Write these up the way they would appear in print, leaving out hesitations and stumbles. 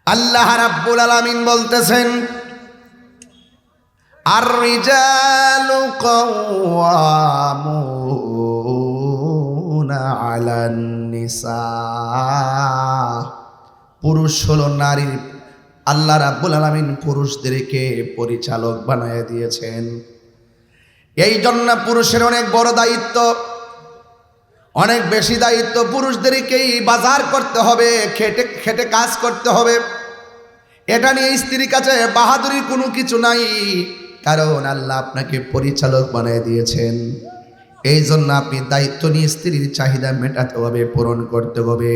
আল্লাহ রাব্বুল আলামিন বলতেছেন, আর-রিজালু কাওয়ামুনা আলান নিসা। পুরুষ হলো নারীর, আল্লাহ রাব্বুল আলামিন পুরুষদেরকে পরিচালক বানায় দিয়েছেন। এই জন্য পুরুষের অনেক বড় দায়িত্ব, অনেক বেশি দায়িত্ব। পুরুষদেরকেই বাজার করতে হবে, খেটে খেটে কাজ করতে হবে। এটা নিয়ে স্ত্রীর কাছে বাহাদুরির কোনো কিছু নাই, কারণ আল্লাহ আপনাকে পরিচালক বানিয়ে দিয়েছেন। এই জন্য আপনি দায়িত্ব নিয়ে স্ত্রীর চাহিদা মেটাতে হবে, পূরণ করতে হবে।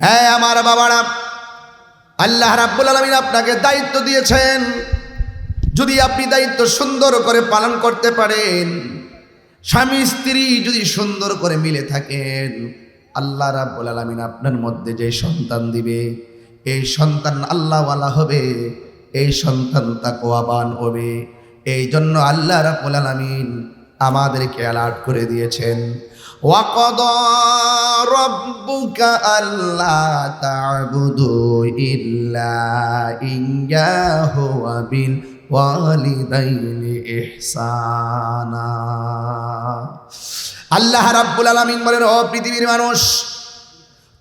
হ্যাঁ আমার বাবারা, আল্লাহ রাব্বুল আলামিন আপনাকে দায়িত্ব দিয়েছেন। যদি আপনি দায়িত্ব সুন্দর করে পালন করতে পারেন, স্বামী স্ত্রী যদি সুন্দর করে মিলে থাকেন, আল্লাহ রাব্বুল আলামিন আপনার মধ্যে যে সন্তান দিবে, এই সন্তান আল্লাহওয়ালা হবে, এই সন্তান তাকওয়াবান হবে। এই জন্য আল্লাহ রাব্বুল আলামিন আমাদেরকে অ্যালার্ট করে দিয়েছেন, ওয়াকাদা রাব্বুকা আল্লা তা'বুদু ইল্লা ইয়্যাহু ওয়া বিল ওয়ালিদাইনি ইহসানা। আল্লাহ রাব্বুল আলামিন বলেন, ও পৃথিবীর মানুষ,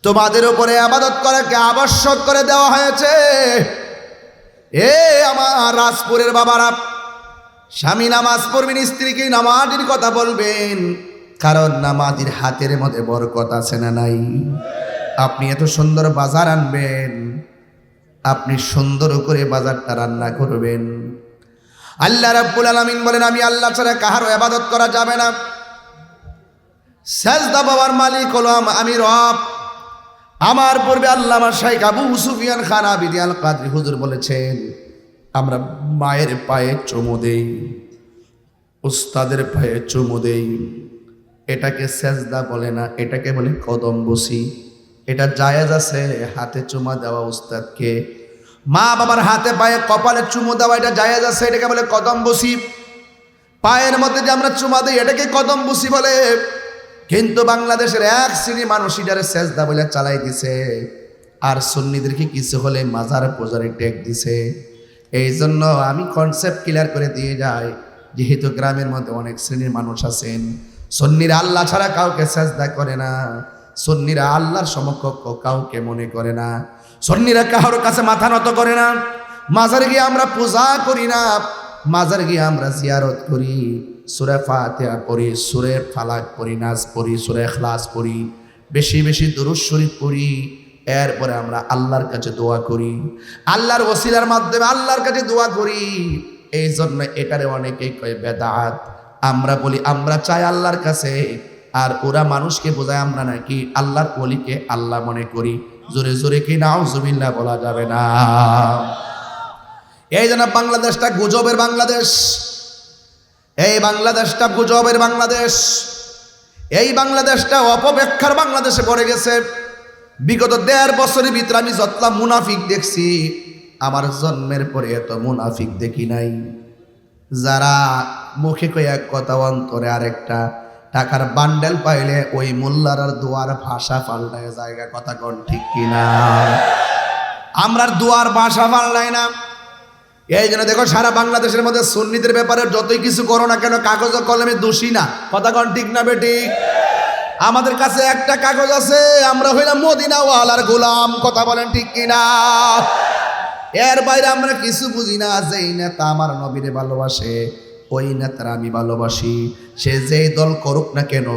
তোমাদের উপরে ইবাদত করাকে আবশ্যক করে দেওয়া হয়েছে। এ আমার রাজপুরের বাবারা, স্বামী নামাজ পড়বেন, স্ত্রীকে নামাজের কথা বলবেন, কারণ নামাজের হাতের মধ্যে বরকত আছে না নাই? আপনি এত সুন্দর বাজার আনবেন, আপনি সুন্দর করে বাজারটা রান্না করবেন। আল্লাহ রাব্বুল আলামিন বলেন, আমি আল্লাহ ছাড়া কাহারও ইবাদত করা যাবে না। সাজদা পাওয়ার মালিক হলো আমি রব। আমার পূর্বে আল্লামা শাইখ আবু সুফিয়ান খান আবিদি আল কাদরি হুজুর বলেছেন, আমরা মায়ের পায়ে চুমু দেই, উস্তাদের পায়ে চুমু দেই। এটাকে সেজদা বলে না, এটাকে বলে কদম বসি। এটা জায়েজ আছে হাতে চুমা দেওয়া উস্তাদকে, মা বাবার হাতে পায়ে কপালে চুমু দেওয়া, এটা জায়েজ আছে, এটাকে বলে কদম বসি। পায়ের মধ্যে যে আমরা চুমা দিই, এটাকে কদম বসি বলে। কিন্তু বাংলাদেশের এক শ্রেণী মানুষ এটারে সেজদা বলে চালাই দিছে, আর সুন্নিদেরকে কিছু হলে মাজার পূজারে টেক দিছে। এই জন্য আমি কনসেপ্ট ক্লিয়ার করে দিয়ে যাই, যেহেতু গ্রামের মধ্যে অনেক শ্রেণীর মানুষ আছেন, সুন্নিরা আল্লাহ ছাড়া কাউকে সেজদা করে না, সুন্নিরা আল্লাহর সমকক্ষ কাউকে মনে করে না, সুন্নিরা কারোর কাছে মাথা নত করে না। মাজারে গিয়ে আমরা পূজা করি না, মাজারে গিয়ে আমরা জিয়ারত করি, সূরা ফাতিহা পড়ি, সূরা ফালাক পড়ি, নাস পড়ি, সূরা ইখলাস পড়ি, বেশি বেশি দুরূদ শরীফ পড়ি। এরপরে আমরা আল্লাহর কাছে দোয়া করি, আল্লাহর ওসিলার মাধ্যমে আল্লাহর কাছে দোয়া করি। এই জন্য এটারে অনেকেই কয় বেদাত। আমরা বলি আমরা চাই আল্লাহর কাছে, আর ওরা মানুষকে বোঝায় আমরা নাকি আল্লাহর ওলিকে আল্লাহ মনে করি। জোরে জোরে কি নাউজুবিল্লাহ বলা যাবে না? এই জন্য বাংলাদেশটা গুজবের বাংলাদেশ, এই বাংলাদেশটা গুজবের বাংলাদেশ, এই বাংলাদেশটা অপব্যাখ্যার বাংলাদেশে পড়ে গেছে। বিগত 1.5 বছরের ভিতরে আমি যতলা মুনাফিক দেখছি, আমার জন্মের পরে এত মুনাফিক দেখি নাই। যারা মুখে কয়ে এক কথা, অন্তরে আরেকটা, টাকার বান্ডেল পাইলে ওই মোল্লার আর দুয়ার ভাষা পাল্টায় জায়গা। কথা কোন ঠিক কিনা? আমরা দুয়ার ভাষা পাল্টাই না। এই জন্য দেখো সারা বাংলাদেশের মধ্যে সুন্নিদের ব্যাপারে যতই কিছু করো না কেন, কাগজ কলমে দোষী না। কথা কোন ঠিক না বেঠিক? আমাদের কাছে একটা কাগজ আছে, আমরা হইলাম মদিনাওয়ালার গোলাম। কথা বলেন ঠিক কিনা? এর বাইরে আমরা কিছু বুঝি না। যেই নেতা আমার নবীরে ভালোবাসে, ওই নেতারা আমি ভালোবাসি। সে যেই দল করুক না কেন,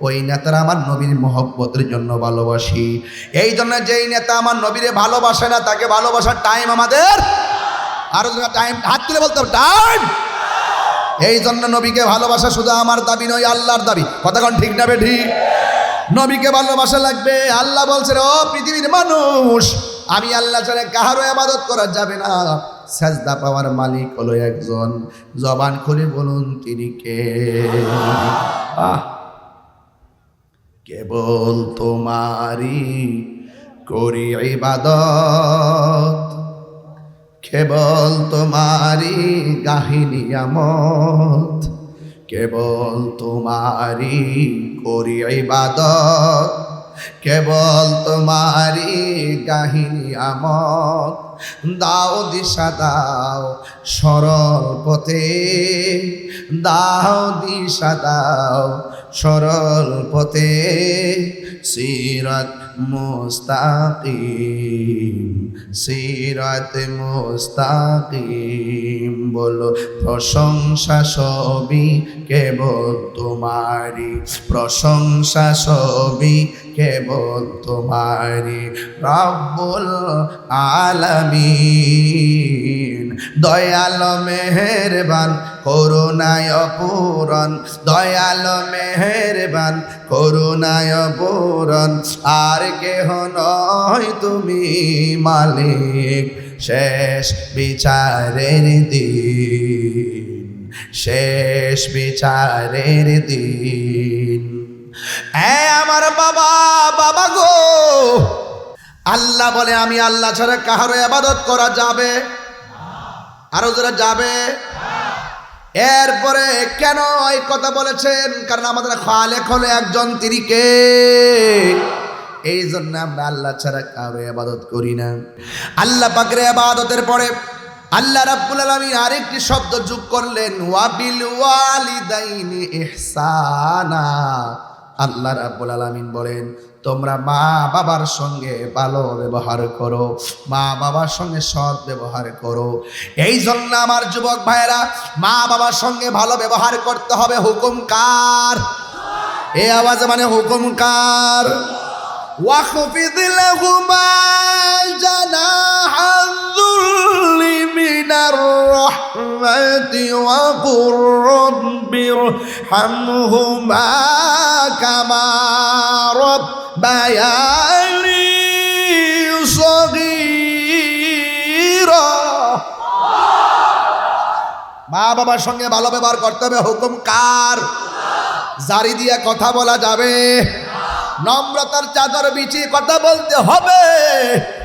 ওই নেতারা আমার নবীর মহব্বতের জন্য ভালোবাসি। এই জন্য যেই নেতা আমার নবীরে ভালোবাসে না, তাকে ভালোবাসার টাইম আমাদের, আরো টাইম, হাত তুলে বলতে হবে টাইম। এই জন্য নবীকে ভালোবাসা শুধু আমার দাবি নয়, আল্লাহর দাবি। কথা কোন ঠিক না বেঠিক? নবীকে ভালোবাসা লাগবে। আল্লাহ বলছেন, ও পৃথিবীর মানুষ, আমি আল্লাহ ছাড়া কাহারও ইবাদত করা যাবে না। সাজদা পাওয়ার মালিক হলো একজন। জবান খুলে বলুন তিনি কে? কেবল তোমারই করি ইবাদত, কেবল তোমারই গাহি নিয়ামত, কেবল তোমারই করি ইবাদত, কেবল তোমারি কাহিনী আমত, দাও দিশা দাও সরল পথে, দাও দিশা দাও সরল পথে, সিরাত মুস্তাকিম, সিরাত মুস্তাকিম। বলো প্রশংসা সবই কেবল তোমারি, প্রশংসা সবই কেবল তোমারি, রব্বুল আলামিন। দয়াল মেহেরবান করুণায় পূরণ, দয়াল মেহেরবান করুণায় পূরণ, আর কেহ নয় তুমি মালিক শেষ বিচারের দিন, শেষ বিচারের দিন। আমার বাবা, বাবা গো, আল্লাহ বলে আমি আল্লাহ ছাড়া কাহারও ইবাদত করা যাবে? আরো যারা যাবে? এরপরে কেন এই কথা বলেছেন? কারণ আমাদের খালেক হলো একজন, তিনি কে? এই জন্য আমরা আল্লাহ ছাড়া কারো ইবাদত করি না। আল্লাহ পাকের ইবাদতের পরে আল্লাহ রাব্বুল আলামিন আরেকটি শব্দ যোগ করলেন, ওয়াবিল ওয়ালিদাইনি ইহসানা। আল্লাহ রাব্বুল আলামিন বলেন তোমরা মা বাবার সঙ্গে ভালো ব্যবহার করো, মা বাবার সঙ্গে সৎ ব্যবহার করো। এই জন্য আমার যুবক ভাইয়েরা, মা বাবার সঙ্গে ভালো ব্যবহার করতে হবে। হুকুম কার? এই আওয়াজে মানে হুকুম কার? واخفض لهما جناح الذل من الرحمة وقل رب ارحمهما كما ربياني صغيرا। মা বাবার সঙ্গে ভালো ব্যবহার করতে হবে। হুকুম কার? জারি দিয়ে কথা বলা যাবে? নম্রতার চাদর বিছিয়ে কথা বলতে হবে।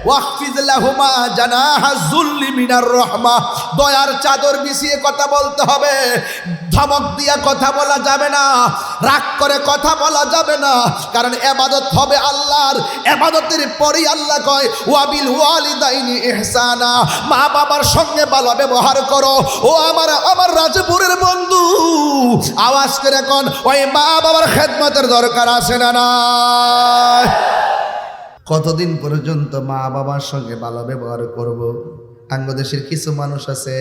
ওয়াখফিজ লাহুমা জানাহা যুল্লি মিনার রাহমা, দয়ার চাদর বিছিয়ে কথা বলতে হবে। ধমক দিয়ে কথা বলা যাবে না, রাগ করে কথা বলা যাবে না, কারণ ইবাদত হবে আল্লাহর। ইবাদতের পরেই আল্লাহ কয় ওয়াবিল ওয়ালিদাইনি ইহসানা, মা বাবার সঙ্গে ভালো ব্যবহার করো। ও আমার রাজপুরের বন্ধু, আওয়াজ করে কোন ওই মা বাবার খেদমতের দরকার আছে না? না, কতদিন পর্যন্ত মা বাবার সঙ্গে ভালো ব্যবহার করব? বাংলাদেশের কিছু মানুষ আছে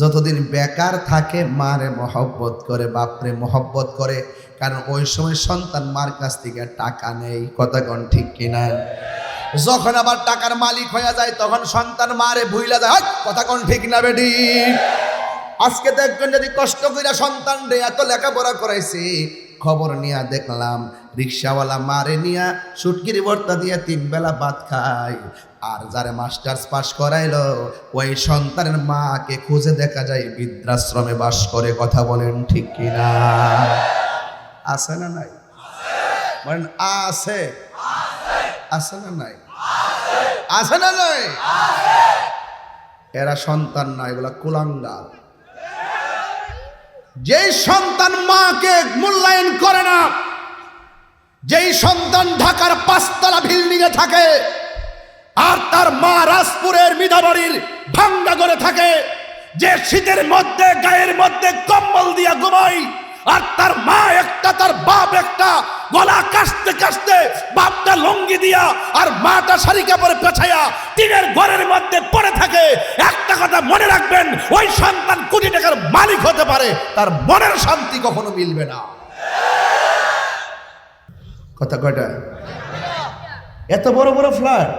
যতদিন বেকার থাকে মারে মহব্বত করে, বাপরে মহব্বত করে, কারণ ওই সময় সন্তান মার কাছ থেকে টাকা নেই। কথা কোন ঠিক কিনা? যখন আবার টাকার মালিক হয়ে যায় তখন সন্তান মারে ভুইলা যায়। কথা কোন ঠিক না বেডি? আজকে দেখবেন যদি কষ্ট করে সন্তান রে এত লেখাপড়া করাইছে, খবর নিয়ে দেখলাম রিক্সাওয়ালা মারে নিয়া শুটকির ভর্তা দিয়ে 3 বেলা ভাত খায়। আর যারা মাস্টার্স পাস করাইলো ওই সন্তানের মাকে খুঁজে দেখা যায় বৃদ্ধাশ্রমে বাস করে। কথা বলেন ঠিক কিনা? আছে না নাই? বলেন আছে, আছে না নাই? আছে না নাই? এরা সন্তান না, এগুলা কুলাঙ্গার। যেই সন্তান মাকে মূল্যায়ন করে না, যেই সন্তান ঢাকার 5 তলা বিল্ডিং এ থাকে আর তার মা রাজপুরের মিধাবাড়ির ভাঙ্গা ঘরে থাকে, যে শীতের মধ্যে গায়ের মধ্যে কম্বল দিয়া ঘুমায়, আর তার মা একটা তার বাপ একটা, গলা কাশতে কাশতে বাপটা লঙ্গি দিয়া আর মাটা শাড়ি কাপড়ে পেছাইয়া টিনের ঘরের মধ্যে পড়ে থাকে। একটা কথা মনে রাখবেন, ওই সন্তান কোটি টাকার মালিক হতে পারে, তার মনের শান্তি কখনো মিলবে না। কথা কয়টা? এত বড় বড় ফ্ল্যাট,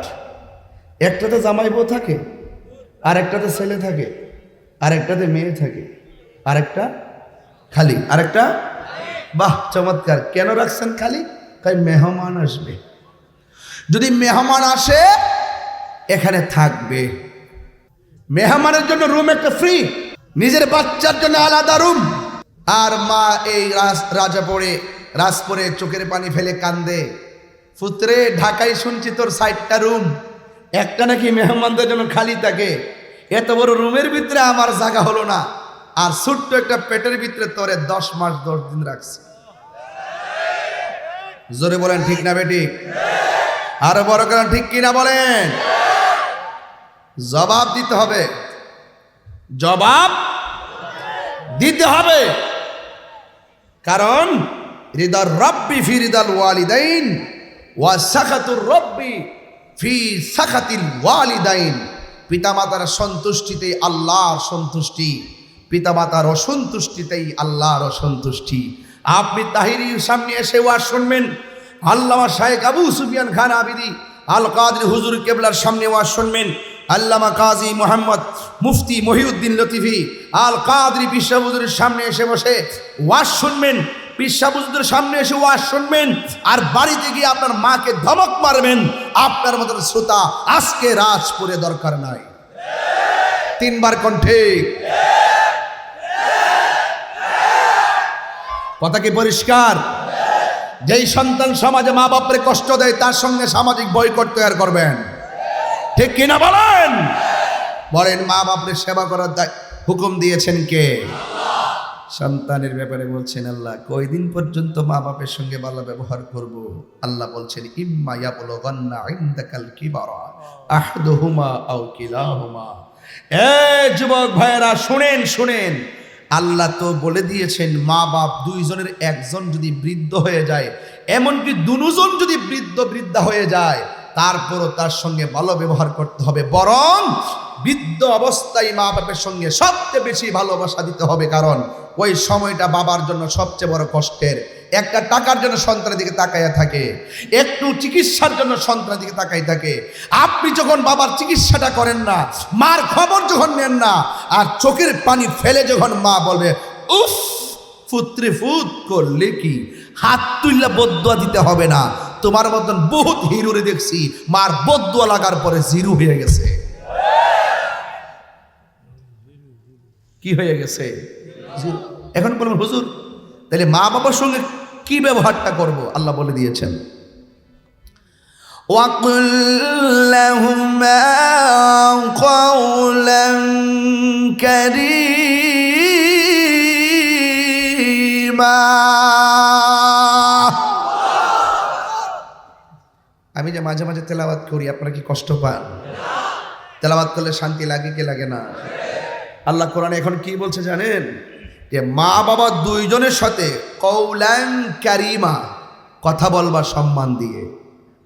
একটাতে জামাই বউ থাকে, আর একটাতে ছেলে থাকে, আর একটাতে মেয়ে থাকে, আরেকটা খালি, আরেকটা বাহ চমৎকার। কেন রাখছেন খালি? তাই মেহমান আসবে, যদি মেহমান আসে এখানে থাকবে। মেহমানের জন্য রুম একটা ফ্রি, নিজের বাচ্চার জন্য আলাদা রুম। আর মা এই রাজপুরে চোখের পানি ফেলে কান্দে, পুত্রে ঢাকায় শুনছি তোর 60টা রুম, একটা নাকি মেহমানদের জন্য খালি থাকে। এত বড় রুমের ভিতরে আমার জায়গা হলো না, আর ছোট্ট একটা পেটের ভিতরে তোরে 10 মাস 10 দিন রাখছে। জোরে বলেন ঠিক না বেঠিক? আরো বড় করেন ঠিক কিনা বলেন। জবাব দিতে হবে, জবাব দিতে হবে। কারণ রিদার রব্বি ফি রিদাল ওয়ালিদাইন ওয়া সাখাতুর রব্বি ফি সাখাতিল ওয়ালিদাইন। পিতামাতার সন্তুষ্টিতেই আল্লাহর সন্তুষ্টি, পিতামাতার অসন্তুষ্টিতেই আল্লাহর অসন্তুষ্টি। আপনি তাহিরির সামনে এসে ওয়াজ শুনবেন, আল্লামা শাইখ আবু সুফিয়ান খান আবিদি আল কাদরি হুজুর কেবলার সামনে ওয়াজ শুনবেন, আল্লামা কাজী মোহাম্মদ মুফতি মহিউদ্দিন লতিফি আল কাদরি পীর সাহেব হুজুরের সামনে এসে বসে ওয়াজ শুনবেন, পীর সাহেব হুজুরের সামনে এসে ওয়াজ শুনবেন, আর বাড়িতে গিয়ে আপনার মাকে ধমক মারবেন। আপনার মতন শ্রোতা আজকে রাজপুরে দরকার নাই। তিনবার কণ্ঠে কথা কি পরিষ্কার? যেই সন্তান সমাজে মা বাপরে কষ্ট দেয় তার সঙ্গে সামাজিক বয়কট তৈরি করবেন, ঠিক কিনা বলেন? বলেন, মা বাপরে সেবা করার হুকুম দিয়েছেন কে? সন্তানের ব্যাপারে বলছেন আল্লাহ, কয়দিন পর্যন্ত মা বাপের সঙ্গে ভালো ব্যবহার করব? আল্লাহ বলছেন, ইম্মা ইয়াবলুগান্না ইনদাকাল কিবারা আহাদুহুমা আও কিলাহুমা। এ যুবক ভাইয়েরা শুনেন শুনেন, আল্লাহ তো বলে দিয়েছেন মা বাপ দুইজনের একজন যদি বৃদ্ধ হয়ে যায়, এমনকি দুজন যদি বৃদ্ধা হয়ে যায়, তারপরও তার সঙ্গে ভালো ব্যবহার করতে হবে। বরং বৃদ্ধ অবস্থায় মা বাপের সঙ্গে সবচেয়ে বেশি ভালোবাসা দিতে হবে, কারণ ওই সময়টা বাবার জন্য সবচেয়ে বড় কষ্টের। একটা টাকার জন্য সন্তানের দিকে তাকাইয়া থাকে, একটু চিকিৎসার জন্য সন্তানের দিকে তাকাই থাকে। আপনি যখন বাবার চিকিৎসাটা করেন না, মার খবর যখন নেন না, আর চোখের পানি ফেলে যখন মা বলবে উফ ফুত্রে ফুত করলে কি, হাত তুললে বদদুয়া দিতে হবে না। তোমার মতন বহুত হিরোরে দেখছি মার বদদুয়া লাগার পরে জিরো হয়ে গেছে। কি হয়ে গেছে? এখন বলুন হুজুর, তাহলে মা বাবার সঙ্গে কি ব্যবহারটা করব? আল্লাহ বলে দিয়েছেন, ওয়াকুল লাহুমা কাওলান কারীমা। আমি যে মাঝে মাঝে তেলাওয়াত করি, আপনারা কি কষ্ট পান? তেলাওয়াত করলে শান্তি লাগে কি লাগে না? আল্লাহ কোরআনে এখন কি বলছে জানেন? যে মা বাবা দুইজনের সাথে কওলান কারিমা, কথা বলবা সম্মান দিয়ে,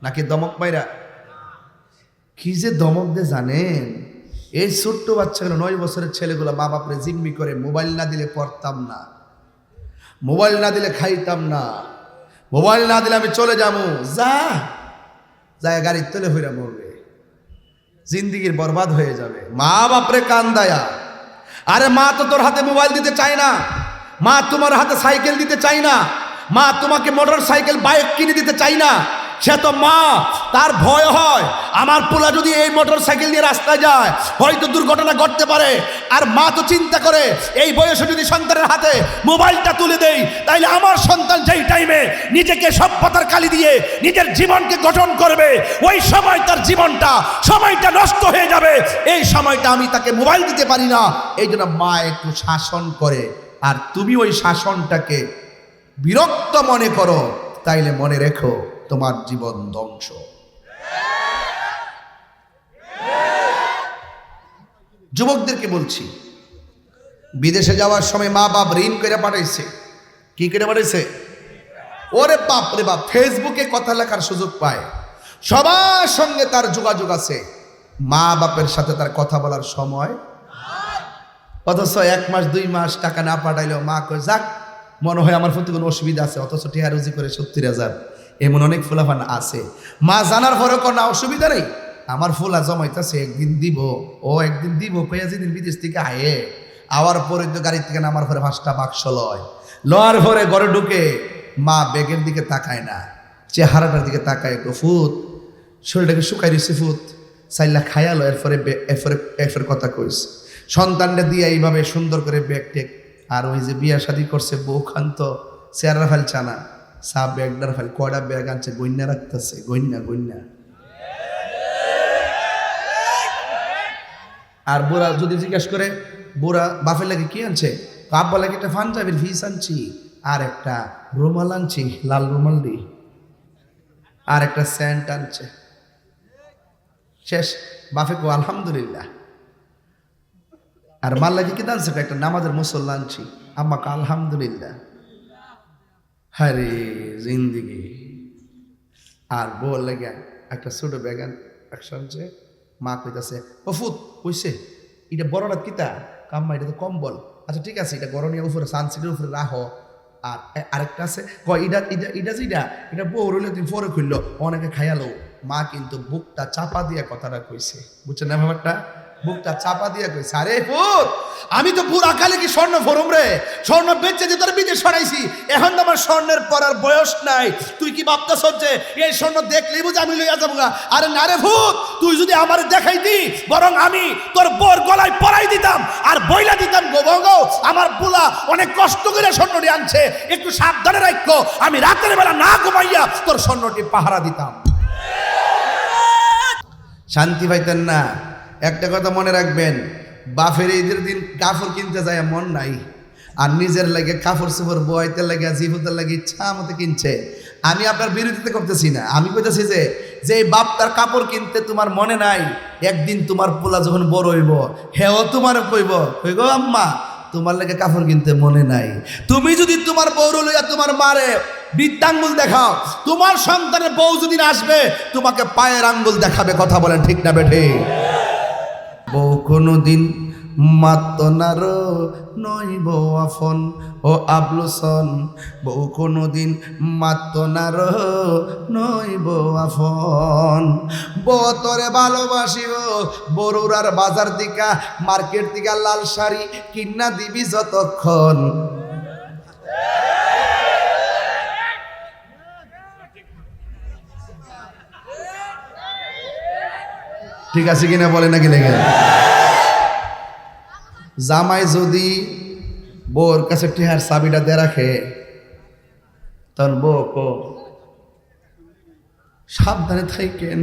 নাকি দমক মাইরা? কি যে দমক দিয়ে জানেন? এই ছোট্ট বাচ্চাগুলো 9 বছরের ছেলেগুলো মা বাপরে জিম্মি করে, মোবাইল না দিলে পড়তাম না, মোবাইল না দিলে খাইতাম না, মোবাইল না দিলে আমি চলে যাবো, যা যায় গাড়ির তলে হইরা মরবে, জিন্দিগির বরবাদ হয়ে যাবে। মা বাপরে কান্দায়া, আরে মা তো তোর হাতে মোবাইল দিতে চায় না, মা তোমার হাতে সাইকেল দিতে চায় না, মা তোমাকে মোটর সাইকেল বাইক কিনে দিতে চায় না। সে তো মা, তার ভয় হয় আমার পোলা যদি এই মোটর সাইকেল নিয়ে রাস্তায় যায় হয়তো দুর্ঘটনা ঘটতে পারে। আর মা তো চিন্তা করে এই বয়সে যদি সন্তানের হাতে মোবাইলটা তুলে দেই, তাইলে আমার সন্তান যেই টাইমে নিজেকে সভ্যতার কালি দিয়ে নিজের জীবনকে গঠন করবে, ওই সময় তার সময়টা নষ্ট হয়ে যাবে। এই সময়টা আমি তাকে মোবাইল দিতে পারি না, এই জন্য মা একটু শাসন করে। আর তুমি ওই শাসনটাকে বিরক্ত মনে করো, তাইলে মনে রেখো তোমার জীবন ধ্বংস। যুবকদেরকে বলছি, বিদেশে যাওয়ার সময় মা বাপ ঋণ করে পাঠাইছে। কি করে পাঠাইছে? ওরে বাপ রে বাপ, ফেসবুকে কথা লেখার সুযোগ পায়, সবার সঙ্গে তার যোগাযোগ আছে, মা বাপের সাথে তার কথা বলার সময়। অথচ 1 মাস 2 মাস টাকা না পাঠাইলেও মা কয় যাক, মনে হয় আমার প্রতি কোনো অসুবিধা আছে, অথচ টিয়া রুজি করে 70,000। এমন অনেক ফুলাফান আছে। মা জানার পরে কোনো অসুবিধা নেই, আমার ফুলা জমাইতেছে, একদিন দিব, ও একদিন দিব, কইয়া যেদিন বিদেশ থেকে আয়ে আওয়ার পরে তো গাড়ি থেকে নামার পরে 5টা বাক্স লওয়ার পরে ঘরে ঢুকে মা ব্যাগের দিকে তাকায় না, চেহারাটার দিকে তাকায়, ফুত শরীরটাকে শুকাই দিচ্ছে, ফুত চাইলা খায়ালো, এরপরে কথা কইস। সন্তানটা দিয়ে এইভাবে সুন্দর করে ব্যাগ টেক। আর ওই যে বিয়া শাদি করছে বউ খান তো চেহারা ফেলছে না, সাপ ব্যাগটার ফেল, কয়টা ব্যাগ আনছে গইন্যা রাখতেছে, গইন্যা। আর বুড়া যদি জিজ্ঞাসা করে, বুড়া বাপের লাগে কি আনছে, আব্বা লাগে একটা পাঞ্জাবির ফিস আনছি আর একটা রুমাল আনছি, লাল রুমাল দি। আর একটা সেন্ট আনছে, শেষ। বাপে কো আলহামদুলিল্লাহ। আর মাল্লাকে কি দানছে? একটা নামাজের মুসল্লা আনছি, আম্মা কা আলহামদুলিল্লাহ। হারে জিন্দিগি। আর বল লেগে একটা ছোট ব্যাগান একসঙ্গে মা কইতাছে, ও ফুত কইছে এটা বড় রাত কিতা কাম্মা, এটা তো কম্বল। আচ্ছা ঠিক আছে, এটা গরম নিয়ে উপরে সানসিটের উপরে রাখো। আর আরেকটা আছে এটা বউ রইলে তুমি পরে খুললো, অনেকে খাইয়ালো। মা কিন্তু বুকটা চাপা দিয়া কথাটা কইছে, বুঝছেন না ব্যাপারটা? বুকটা চাপা দিয়া কইছে, আরে পুত আমি তো পুরা কালে কি স্বর্ণ ফরম রে, স্বর্ণ বেচে দিয়ে তোর বিদেশ সরাইছি, এখন তো আমার স্বর্ণের পরার বয়স নাই। তুই কি ভাবতেছ যে এই স্বর্ণ দেখলেই বুঝে আমি লইয়া যাবো গা? আরে না রে ভূত, তুই যদি আমার দেখাই দি, বরং আমি তোর বোর গলায় পরাই দিতাম আর বইলা দিতাম, গো আমার পোলা অনেক কষ্ট করে স্বর্ণটি আনছে, একটু সাবধানে রাখো, আমি রাতের বেলা না ঘুমাইয়া তোর স্বর্ণটি পাহারা দিতাম। শান্তি পাইতেন না। একটা কথা মনে রাখবেন, বাপের ঈদের দিন কাপড় কিনতে যায় মন নাই, আর নিজের লাগে কাপড় চোপড় বইতে লাগে জীবতের লাগে ইচ্ছা মতো কিনছে। আমি আপনার বিরোধিতা করতেছি না, আমি কইতেছি যে বাপ তার কাপড় কিনতে তোমার মনে নাই, একদিন তোমার পোলা যখন বড় হইব হেও তোমার কইব, কইব আম্মা তোমার লাগে কাপড় কিনতে মনে নাই। তুমি যদি তোমার বউর লইয়া তোমার মারে বৃদ্ধাঙ্গুল দেখাও, তোমার সন্তানের বউ যদি আসবে তোমাকে পায়ের আঙ্গুল দেখাবে। কথা বলেন ঠিক না বেঠে? বউ কোনোদিন মাত্ত নার নইব আফন, ও আবলুসন বউ কোনোদিন মাত্ত নার নইব আফন। বউ তোরে ভালোবাসিব, বড়ুরার বাজার দিকা মার্কেট দিকা লাল শাড়ি কিনা দিবি যতক্ষণ। ঠিক আছে কিনা বলে নাকি লেগে? জামাই যদি বউর কাছে টেহার চাবিটা দিয়ে রাখে, তখন বউ কো সাবধানে থাকেন।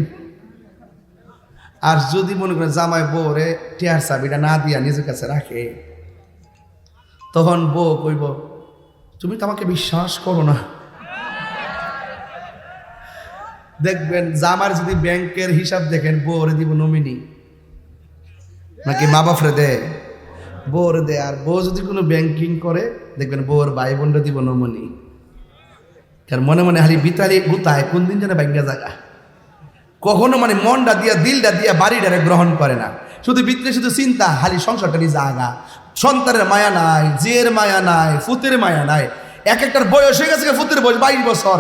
আর যদি মনে করেন জামাই বউরে টেহার চাবিটা না দিয়া নিজের কাছে রাখে, তখন বউ কইব তুমি তো আমাকে বিশ্বাস করো না। দেখবেন জামার যদি ব্যাংকের হিসাব দেখেন, বউরে দিব নমিনি নাকি মা বাপরে দে, বউরে দে। আর বউ যদি কোনো ব্যাংকিং করে দেখবেন বউর ভাই বোনরা দিব নমিনি। কারণ মনে মনে হালি বিতালি গুতায় কোন দিন যেন ব্যাংকে জায়গা, কখনো মানে মনটা দিয়া দিলটা দিয়া বাড়িটারে গ্রহণ করে না, শুধু ভিতরে শুধু চিন্তা হালি সংসারটা নিয়ে জাগা। সন্তানের মায়া নাই, জিয়ের মায়া নাই, ফুতের মায়া নাই। এক একটার বয়স হয়ে গেছে, ফুতের বয়স 22 বছর,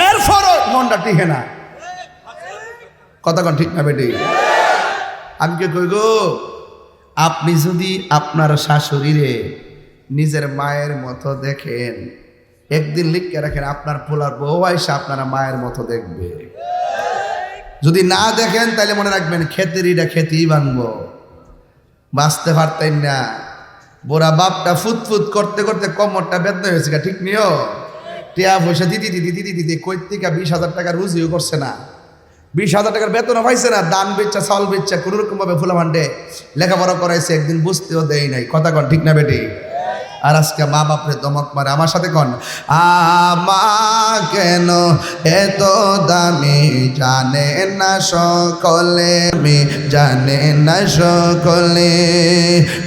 এরপরও মনটা টিকে না। কথা কন ঠিক না বেটি? আমি কে কই গো, আপনি যদি আপনার শাশুড়িরে নিজের মায়ের মতো দেখেন, একদিন লিখে রাখেন আপনার পোলার বউ আইসা আপনারা মায়ের মতো দেখবে। যদি না দেখেন তাহলে মনে রাখবেন খেতেরিটা খেতেই বানবো, বাঁচতে পারতেন না। বোরা বাপটা ফুটফুট করতে করতে কোমরটা বেদনা হয়েছে, ঠিক নিও? টিয়া পয়সা দিদি কই থেকে 20,000 টাকা রুজিও করছে না, 20,000 টাকার বেতনও পাইছে না, দান বেচা চাউল বেচা কোনো রকম ভাবে ফুলা ভান্ডে লেখাপড়া করাইছে, একদিন বুঝতেও দেয় নাই। কথা কন ঠিক না বেটি? আর আজকে মা বাপরে দমক মারে। আমার সাথে কন, আমা কেন এত দামি জানে না সকলে, জানে না সকলে।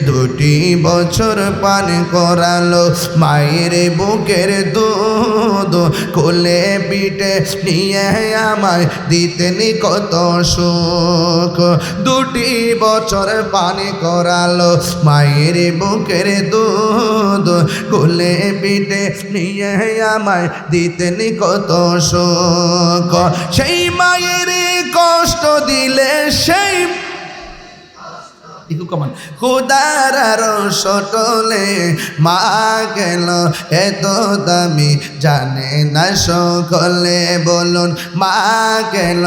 2 বছর পান করালো মায়ের বুকের দুধ, কোলে পিঠে নিয়ে আমায় দিতেন কত সুখ। 2 বছর পান করালো মায়ের বুকের দুধ, কোলে পিঠে নিয়ে আমায় দিতেন কত সুখ। সেই মায়ের কষ্ট দিলে সেই খুদার সটলে মা গেল এত দামি জানে না সকলে। বলুন মা গেল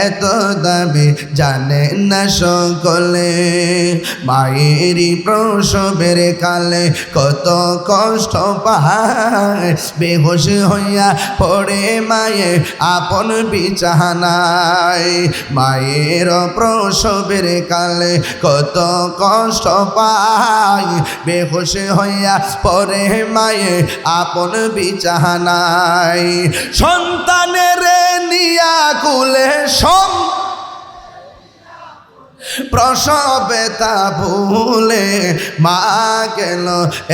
এত দামি জানে না সকলে। মায়েরই প্রসবের কালে কত কষ্ট পায়, বেহুশ হইয়া পড়ে মায়ে আপন বিছানায়। মায়ের প্রসবের কালে কত কষ্ট পায়, বেহুশ হইয়া পরে মায়ে আপন বিছানায়। সন্তানের নিয়া কুলে প্রসবে তা ভুলে মা কেন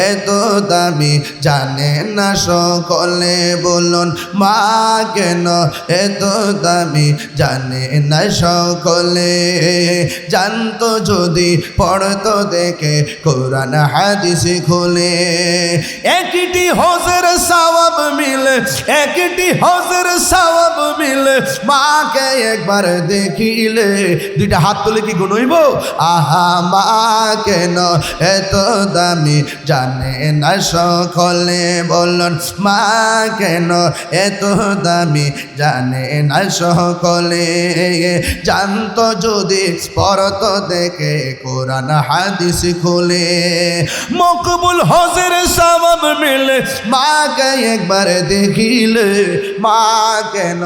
এত দামি জানে না সকলে, বলুন মা কেন এত দামি জানে না সকলে। জানতো যদি পড়তো দেখে কোরআন হাদিস খুলে, একটি হজের সওয়াব মিলে, একটি হজের সওয়াব মিলে মাকে একবার দেখিলে। দুইটা হাত তুলে কি গুণ হইব? আহা মা কেন এত দামি জানে না সকলে, বলুন মা কেন এত দামি জানে না সকলে। জানতো যদি পড়তো দেখে কোরআন হাদিস খুলে, মকবুল হজের সওয়াব মিলে মাকে একবার দেখিলে। মা কেন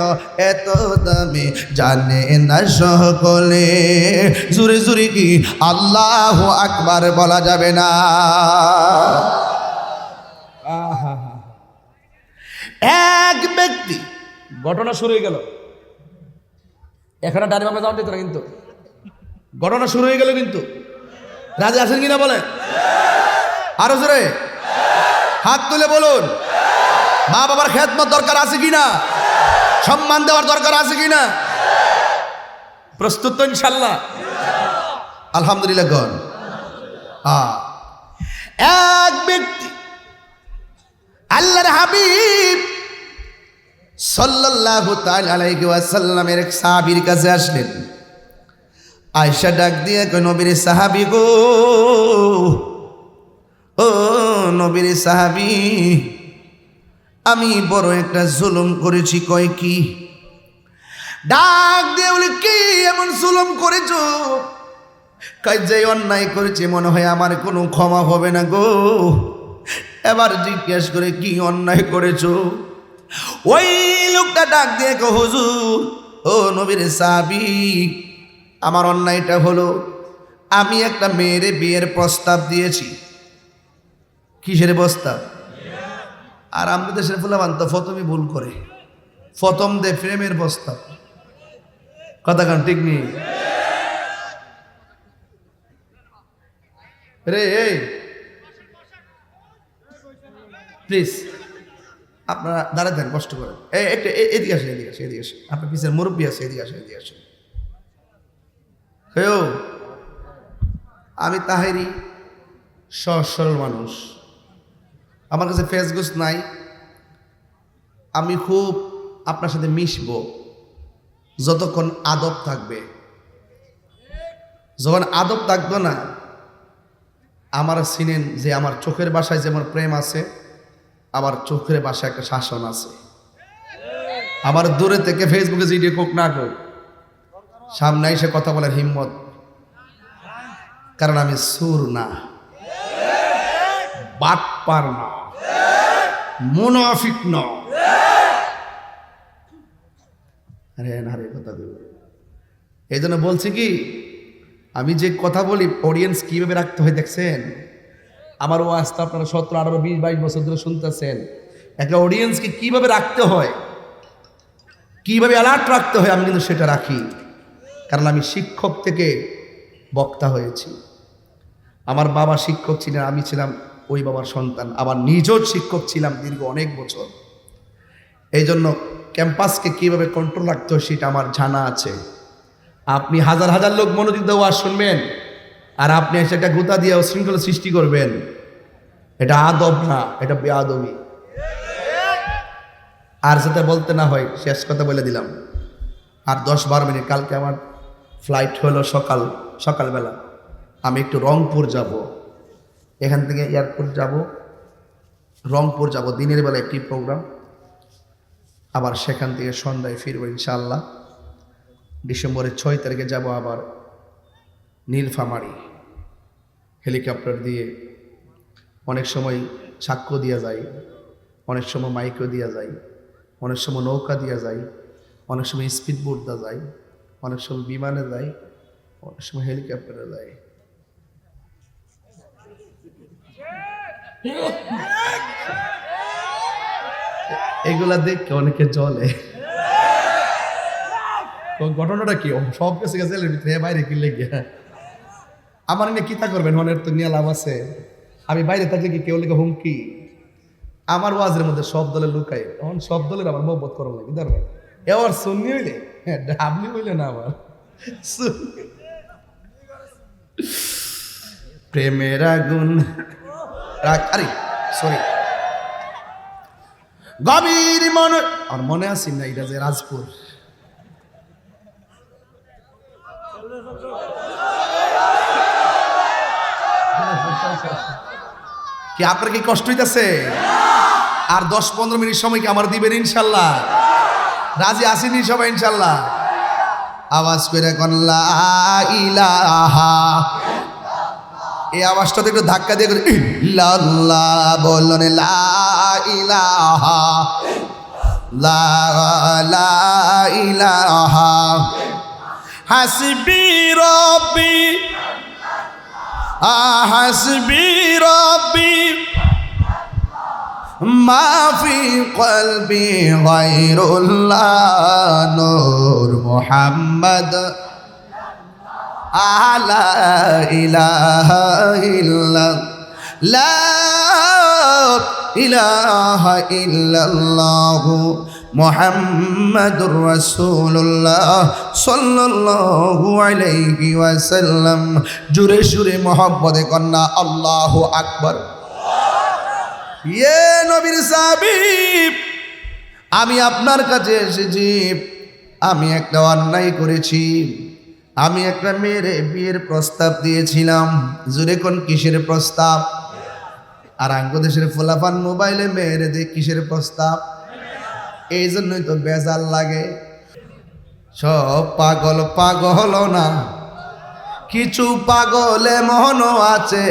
এত দামি জানে না সকলে। জুরে জুরে কি আল্লাহু আকবার বলা যাবে না? এক ব্যক্তি, ঘটনা শুরু হয়ে গেল, এখানে ডানে বামে যাওয়া যেত না, কিন্তু ঘটনা শুরু হয়ে গেল। কিন্তু রাজি আছেন কিনা বলেন? আরো জোরে হাত তুলে বলুন। মা বাবার খেদমত দরকার আছে কিনা? সম্মান দেওয়ার দরকার আছে কিনা? প্রস্তুত তো ইনশাল্লাহ? আলহামদুলিল্লাহ গণ। এক ব্যক্তি আল্লাহর হাবিব সাল্লাল্লাহু তাআলা আলাইহি ওয়াসাল্লামের এক সাহাবীর কাছে আসলেন। আয়েশা ডাক দিয়ে কয়, নবীর সাহাবী গো, ও নবীর সাহাবী, আমি বড় একটা জুলুম করেছি। কয় কি? ডাক দিয়ে বলে, কি এমন জুলুম করেছো? কয় যে অন্যায় করেছে মনে হয় আমার কোনো ক্ষমা হবে না গো। এবার জিজ্ঞেস করে, কি অন্যায় করেছো? ওই লোকটা ডাক দিয়ে কয়, হুজুর, ও নবীর সাহাবী, আমার অন্যায়টা হলো আমি একটা মেয়ের বিয়ের প্রস্তাব দিয়েছি। কিসের প্রস্তাব? আর আমাদের দেশের ফুলাবান তো প্রথমে ভুল করে, প্রথম দে প্রেমের প্রস্তাব। কথা কান ঠিক নেই রে? এই প্লিজ আপনারা দাঁড়াতে দেন, কষ্ট করেন। একটা এদিকে আসে, এদিকে আসে, এদিকে আসে। আপনার পিছের মুরব্বী আছে, এদিকে আসে, এদিকে আসে। হেও, আমি তাহেরি, সহজ সরল মানুষ, আমার কাছে ফেসগুস নাই। আমি খুব আপনার সাথে মিশবো যতক্ষণ আদব থাকবে। যখন আদব থাকবে না, আমার চিনেন যে আমার চোখের বাসায় যেমন প্রেম আছে, আমার চোখের বাসায় একটা শাসন আছে। আমার দূরে থেকে ফেসবুকে ভিডিও কোক না কোক, সামনে এসে কথা বলার হিম্মত, কারণ আমি সুর না, বাটপার না, মুনাফিক না। আরে কথা দেব, এই জন্য বলছি কি, আমি যে কথা বলি অডিয়েন্স কিভাবে রাখতে হয় দেখছেন? আমার ওয়াজটা আপনারা 17, 18, 20, 22 বছর ধরে শুনতেছেন। একটা অডিয়েন্সকে কিভাবে রাখতে হয়, কিভাবে অ্যালার্ট রাখতে হয়, আমি কিন্তু সেটা রাখি। কারণ আমি শিক্ষক থেকে বক্তা হয়েছি। আমার বাবা শিক্ষক ছিলেন, আমি ছিলাম ওই বাবার সন্তান। আবার নিজেও শিক্ষক ছিলাম দীর্ঘ অনেক বছর। এই জন্য ক্যাম্পাসকে কিভাবে কন্ট্রোল রাখতে হয় সেটা আমার জানা আছে। আপনি হাজার হাজার লোক মনোযোগ দিয়ে ওয়াজ শুনবেন, আর আপনি এসে একটা গোতা দিয়ে শৃঙ্খলা সৃষ্টি করবেন, এটা আদব না, এটা বেআদবি। আর যেটা বলতে না হয়, শেষ কথা বলে দিলাম। আর 10-12 মিনিট, কালকে আমার ফ্লাইট হলো সকালবেলা। আমি একটু রংপুর যাব, এখান থেকে এয়ারপোর্ট যাব, রংপুর যাব, দিনের বেলা একটি প্রোগ্রাম, আবার সেখান থেকে সন্ধ্যায় ফিরবো ইনশাআল্লাহ। ডিসেম্বরের 6 তারিখে যাব আবার নীলফামারী, হেলিকপ্টার দিয়ে। অনেক সময় সাক্ষ্য দিয়া যায়, অনেক সময় মাইকও দিয়া যায়, অনেক সময় নৌকা দিয়া যায়, অনেক সময় স্পিড বোট দেওয়া যায়, অনেক সময় বিমানে যায়, অনেক সময় হেলিকপ্টারে যায়। এগুলা দেখে অনেকে চলে। ঘটনাটা কি? সব কিছু গেছে বাইরে কিনলে গিয়া আমার নিয়ে কিতা করবেন, মনের তো নিয়ে লাভ আছে। আমি বাইরে থাকলে কি কেউ লেগে হুমকি? আমার ওয়াজের মধ্যে সব দলে লুকাই, তখন সব দলের আমার মহব্বত করা লাগে। ধরবে এবার সুন্নি হইলে, হ্যাঁ ডাবলি হইলে না, আমার প্রেমের আগুন। আরে সরি, গভীর মনে, আর মনে আছি না, এটা যে রাজপুর। কি আপনার কি কষ্ট হইতেছে? আর 10-15 মিনিট সময় কি আমার দিবেন ইনশাল্লাহ? রাজি আসেনি সবাই ইনশাল্লাহ? আওয়াজ করে কোন লা ইলাহা, এই আওয়াজটাতে একটু ধাক্কা দিয়ে ইল্লাল্লাহ বলুন, লা ইলাহা, লা ইলাহা হাসবি রব্বি, হাসবি রব্বি মাফি কলবি গায়রুল্লাহ, নূর মুহাম্মদ আলা ইলাহা ইল্লাল্লাহ, লা ইলাহা ইল্লাল্লাহ মুহাম্মাদুর রাসূলুল্লাহ সাল্লাল্লাহু আলাইহি ওয়াসাল্লাম। জোরে সুরে মহব্বতে কন্যা আল্লাহু আকবার। ইয়ে নবীর সাহাবী, আমি আপনার কাছে এসেছি। আমি একটা অন্যায় করেছি। আমি একটা মেয়ের বিয়ের প্রস্তাব দিয়েছিলাম। জোরে কোন কিসের প্রস্তাব? আর আঙ্গদেশের ফোলাফান মোবাইলে মেয়ের দিয়ে কিসের প্রস্তাব? এই জন্যই তো বেজাল লাগে। সব পাগল পাগল না, কিছু পাগল এমনও আছে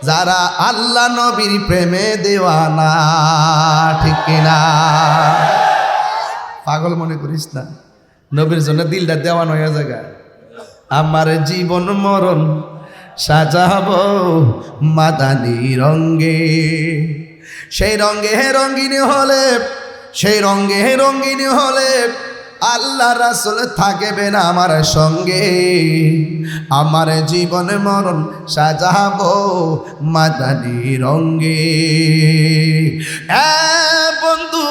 যারা আল্লাহ নবীর প্রেমে দেওয়ানা, ঠিক কিনা? পাগল মনে করিস না, নবীর জন্য দিলটা দেওয়ানো হয়ে জায়গা। আমার জীবন মরণ সাজাবো মাদানী রঙ্গে, সেই রঙ্গে রঙ্গিনী হলে, সেই রঙ্গে রঙ্গিনী হলে আল্লাহ রাসূল থাকবেন আমার সঙ্গে। আমার জীবন মরণ সাজাবো মাদানী রঙ্গে। বন্ধু,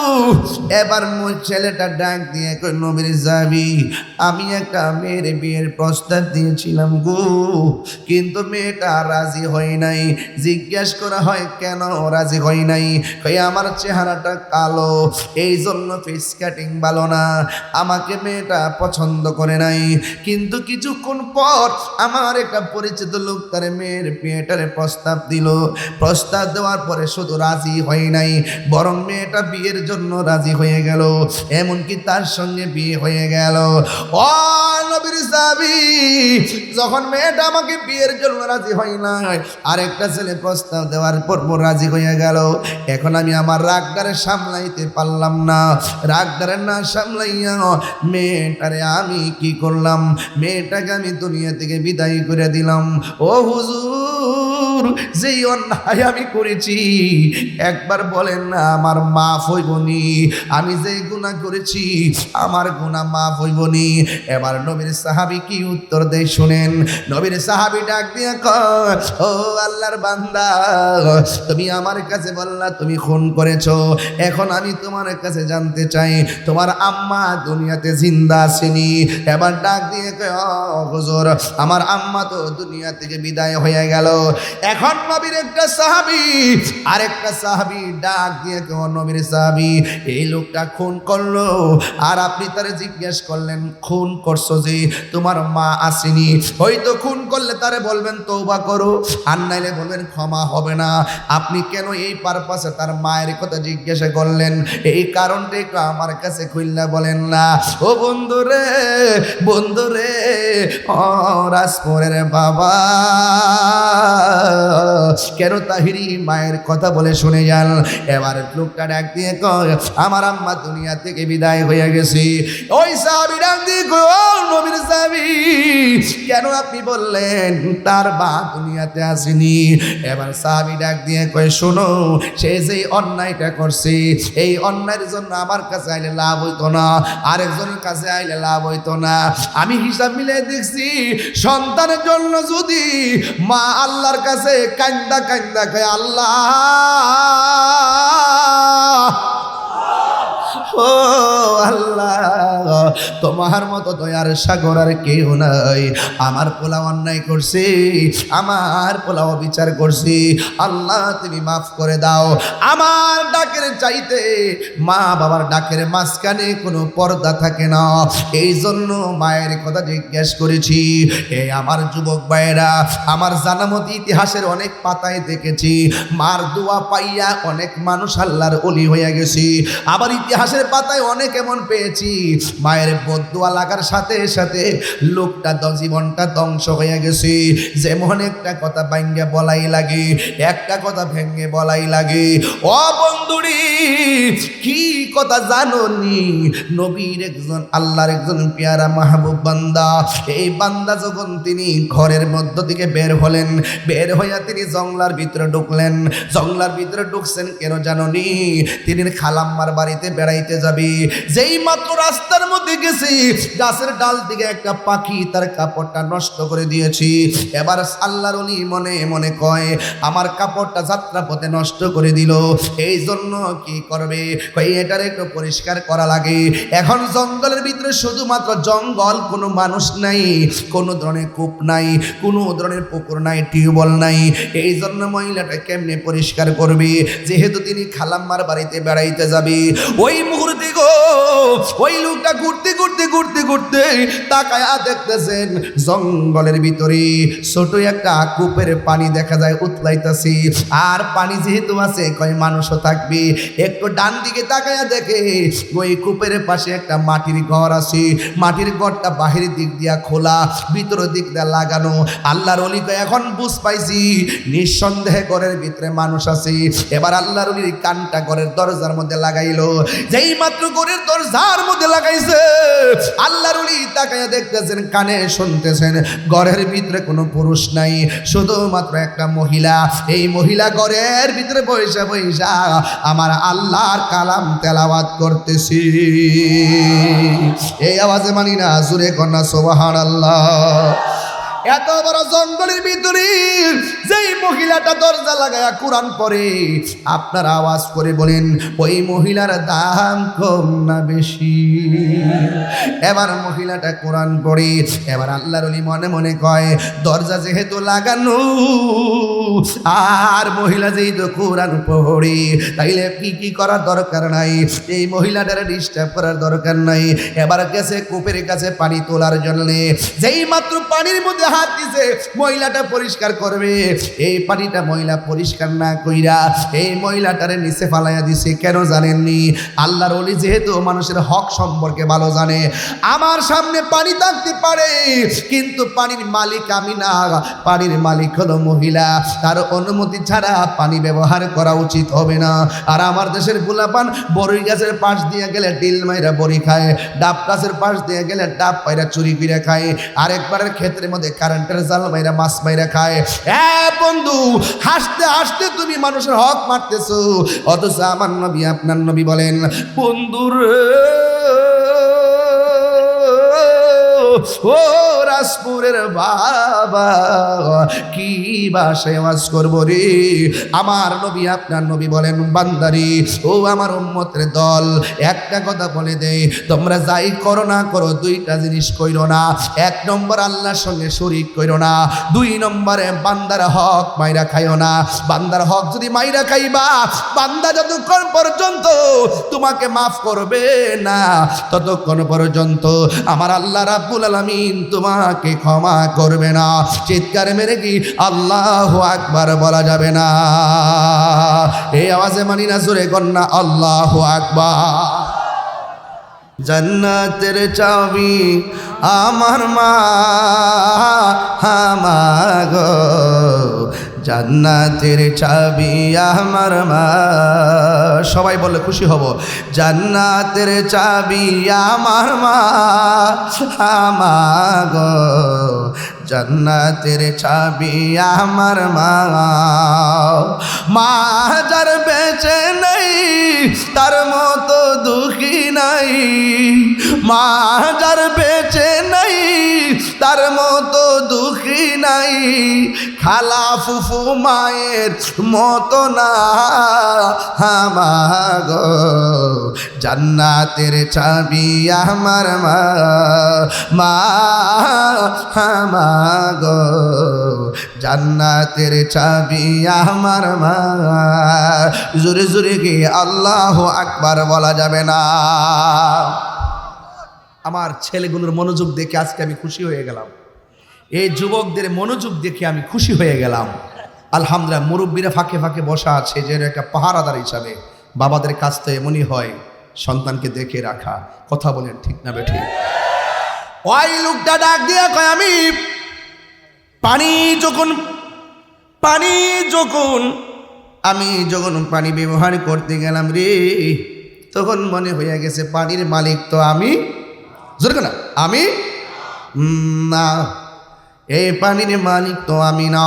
এবার ছেলেটা ডাক দিয়ে কই, নবীর যাবি, আমি একটা মেয়ের বিয়ের প্রস্তাব দিয়েছিলাম গো, কিন্তু মেয়েটা রাজি হয় নাই। জিজ্ঞেস করা হয় কেন রাজি হয় নাই? কই আমার চেহারাটা কালো, এই জন্য ফেস কাটিং ভালো না, আমাকে মেয়েটা পছন্দ করে নাই। কিন্তু কিছুক্ষণ পর আমার একটা পরিচিত লোক তার মেয়ের বিয়েটারে প্রস্তাব দিল। প্রস্তাব দেওয়ার পরে শুধু রাজি হয় নাই, বরং মেয়েটা বিয়ের জন্য রাজি হয়ে গেল, এমনকি তার সঙ্গে বিয়ে হয়ে গেল। ও নবীর সাহাবী, যখন মেয়েটা আমাকে বিয়ের জন্য রাজি হয় নাই, আরেকটা ছেলে প্রস্তাব দেওয়ার পর রাজি হয়ে গেল। এখন আমি আমার রাগটারে সামলাইতে পারলাম না। রাগটারে না সামলাইয়া মেয়েটারে আমি কি করলাম, মেয়েটাকে আমি দুনিয়া থেকে বিদায় করে দিলাম। ও হুজুর, যেই অন্যায় আমি করেছি একবার বলেন না আমার মাফ হইবনি? আমি যেই গুনাহ করেছি আমার গুনাহ মাফ হইবনি? এবার নবীর সাহাবী কি উত্তর দেয় শুনেন। নবীর সাহাবী ডাক দিয়ে কয়, ও আল্লাহর বান্দা, তুমি আমার কাছে বললা তুমি খুন করেছো, এখন আমি তোমার কাছে জানতে চাই তোমার আম্মা দুনিয়াতে জিন্দা আসেনি? এবার ডাক দিয়ে কয়, ও হুজুর, আমার আম্মা তো দুনিয়া থেকে বিদায় হয়ে গেল। এখন নবীর একটা সাহাবী আরেকটা সাহাবী ডাক দিয়ে কয়, নবীর সাহাবী, এই লোকটা খুন করলো, আর আপনি তারে জিজ্ঞেস করলেন খুন করছো যে তোমার মা আসেনি, হয়তো খুন করলে তারে বলবেন তওবা করো, আর নাইলে বলবেন ক্ষমা হবে না। আপনি কেন এই পারপাসে তার মায়ের কথা জিজ্ঞাসা করলেন? এই কারণটা একটু আমার কাছে খুলনা বলেন না। ও বন্ধুরে, বন্ধুরে, ও রাজপুরের বাবা, কেন তাহিরি মায়ের কথা বলে শুনে যান। এবার লোকটা ডাক দিয়ে কয় আমার আম্মা দুনিয়া থেকে বিদায় হয়ে গেছে। ওই সাহাবী ডাক দিয়ে কয় ও নবীর সাহাবী কেন আপনি বললেন তার মা দুনিয়াতে আসেনি? এবার সাহাবী ডাক দিয়ে কয় শোনো, সে যেই অন্যায়টা করছে এই অন্যায়ের জন্য আমার কাছে আইলে লাভ হইতো না, আরেকজনের কাছে আইলে লাভ হইতো না। আমি হিসাব মিলে দেখছি সন্তানের জন্য যদি মা আল্লাহর কাছে কান্দা কান্দা কয় আল্লাহ ও আল্লাহ তোমার মতো দয়ার সাগর আর কেউ নাই, আমার পোলা অন্যায় করছে, আমার পোলা বিচার করছি, আল্লাহ তুমি মাফ করে দাও। আমার ডাকের চাইতে মা বাবার ডাকের মাঝখানে কোনো পর্দা থাকে না, এই জন্য মায়ের কথা জিজ্ঞেস করেছি। এই আমার যুবক ভাইয়েরা, আমার জানামতি ইতিহাসের অনেক পাতায় দেখেছি মার দোয়া পাইয়া অনেক মানুষ আল্লাহর ওলি হয়ে গেছি, আবার ইতিহাসের পাতায় অনেক এমন পেয়েছি মায়ের বদদুয়া লাগার সাথে সাথে লোকটা জীবনটা ধ্বংস হয়ে গেছে। যেমন একটা কথা ভাঙ্গে বলাই লাগে, একটা কথা ভেঙ্গে বলাই লাগে। ও বন্ধুরি কি কথা জানোনি? নবীর একজন আল্লাহর একজন পেয়ারা মাহবুব বান্দা, এই বান্দা যখন তিনি ঘরের মধ্য থেকে বের হলেন, বের হইয়া তিনি জঙ্গলার ভিতরে ঢুকলেন। জঙ্গলার ভিতরে ঢুকছেন কেন জানোনি? তিনি খালাম্মার বাড়িতে বেড়াইতে যাবি, যেই মাত্র রাস্তার মধ্যে গেছি গাছের ডাল থেকে একটা পাখি তার কাপড়টা নষ্ট করে দিয়েছি। এবার আল্লাহর ওলি মনে মনে কয় আমার কাপড়টা যাত্রা পথে নষ্ট করে দিল, এই জন্য কি করবে? কই এটার একটু পরিষ্কার করা লাগে। এখন জঙ্গলের ভিতরে শুধুমাত্র জঙ্গল, কোনো মানুষ নাই, কোনো ধরনের কূপ নাই, কোনো ধরনের পুকুর নাই, টিউবওয়েল নাই, এই জন্য মহিলাটা কেমনে পরিষ্কার করবে? যেহেতু তিনি খালাম্মার বাড়িতে বেড়াইতে যাবে। ওই মুহূর্তে গো ওই লোকটা ঘুরতে ঘুরতে ঘুরতে ঘুরতে তাকায়া দেখতেছেন জঙ্গলের ভিতরে ছোট একটা কূপের পানি দেখা যায় উতলাইতেছে। আর পানি যেহেতু আছে কয় মানুষও থাকবে। একটু ডান দিকে তাকায়া দেখে ওই কূপের পাশে একটা মাটির ঘর আছে, মাটির ঘরটা বাহিরের দিক দিয়া খোলা, ভিতর দিক দিয়া লাগানো। আল্লাহর ওলি কয় এখন বুঝ পাইছি নিঃসন্দেহে ঘরের ভিতরে মানুষ আছে। এবার আল্লাহর ওলির কানটা ঘরের দরজার মধ্যে লাগাইলো। যেই মাত্র ঘরের দরজার মধ্যে লাগাইছে আল্লাহর ওলি তাকায়া দেখতেছেন, কানে শুনতেছেন ঘরের ভিতরে কোনো পুরুষ নাই, শুধুমাত্র একটা মহিলা। এই মহিলা ঘরের ভিতরে বৈশা বৈশা আমার আল্লাহর কালাম তেলাওয়াত করতেছি। এই আওয়াজে মানি না, জোরে কন্যা সুবহানাল্লাহ। এত বড় জঙ্গলের ভিতরে যেই মহিলাটা দরজা লাগায়া কোরআন পড়ে, আপনারা আওয়াজ করে বলেন ওই মহিলার দাম কম না বেশি? এবার মহিলাটা কোরআন পড়ে। এবার আল্লাহর ওলি মনে মনে কয় দরজা যেহেতু লাগানো আর মহিলা যেহেতু কোরআন পড়ে, তাইলে কি করার দরকার নাই, এই মহিলাটার ডিস্টার্ব করার দরকার নাই। এবার গেছে কূপের কাছে পানি তোলার জন্য। যেই মাত্র পানির মধ্যে হাত দিছে মহিলাটা পরিষ্কার করবে, এই পানিটা মহিলা পরিষ্কার না কইরা এই মহিলাটারে নিচে ফালাইয়া দিছে। কেন জানেননি? আল্লাহর ওলি যেহেতু মানুষের হক সম্পর্কে ভালো জানে। আমার সামনে পানি থাকতে পারে কিন্তু পানির মালিক আমি না, পানির মালিক হলো মহিলা। তার অনুমতি ছাড়া পানি ব্যবহার করা উচিত হবে না। আর আমার দেশের গোলাপান বড়ই গাছের পাশ দিয়ে গেলে ডিল মাইরা বড়ি খায়, ডাব গাছের পাশ দিয়ে গেলে ডাব পাইরা চুরি করে খায়, আরেকবারের ক্ষেত্রের মধ্যে কারেন্টের জাল মাইরা মাছ মাইরা খায়। বন্ধু হাসতে হাসতে তুমি মানুষের হক মারতেছো, অথচ আমার নবী আপনার নবী বলেন বন্ধুরে ও রাজপুরের বাবা কি ভাষায় ওয়াজ করবো রে? আমার নবী আপনার নবী বলেন বান্দারি ও আমার উম্মতের দল, একটা কথা বলে দেই, তোমরা যাই করো না করো দুইটা জিনিস কইরো না। এক নম্বর আল্লাহর সঙ্গে শরীক কইরো না, দুই নম্বরে বান্দার হক মাইরা খাইও না। বান্দার হক যদি মাইরা খাইবা, বান্দা যতক্ষণ পর্যন্ত তোমাকে মাফ করবে না ততক্ষণ পর্যন্ত আমার আল্লাহ রাব্বুল আলামিন তোমাকে ক্ষমা করবে না। চিৎকার মেরে কি আল্লাহু আকবার বলা যাবে না? এই আওয়াজে মানি না, জোরে কন্যা আল্লাহু আকবার। জান্নাতের চাবি আমার মা, গো জান্নাতের চাবি আমার মা, সবাই বললে খুশি হব। জান্নাতের চাবি আমার মা, আমার গো জান্নাতের চাবি আমার মা। মা যার বেঁচে নেই তার মতো দুঃখী নাই, মা যার বেঁচে নেই তার মতো দুঃখী নাই, খালা ফুফু মায়ের মতো না আমার গো জান্নাতের চাবি আমার মা, মা আমার গো জান্নাতের চাবি আমার মা। জোরে জোরে কি আল্লাহু আকবার বলা যাবে না? আমার ছেলেগুলোর মনোযোগ দেখে আজকে আমি খুশি হয়ে গেলাম, এই যুবকদের মনোযোগ দেখে আমি খুশি হয়ে গেলাম। আলহামদুলিল্লাহ, মুরব্বীরা ফাঁকে ফাঁকে বসা আছে যেন একটা পাহারাদার হিসাবে। বাবাদের কাজ তো এমনই হয়, সন্তানকে দেখে রাখা। কথা বলেন ঠিক না বেঠিক? ওই লোকটা ডাক দিয়ে কয়, আমি যখন পানি ব্যবহার করতে গেলাম রে, তখন মনে হয়ে গেছে পানির মালিক তো আমি, জোরে না আমি না, এই পানির মালিক তো আমি না।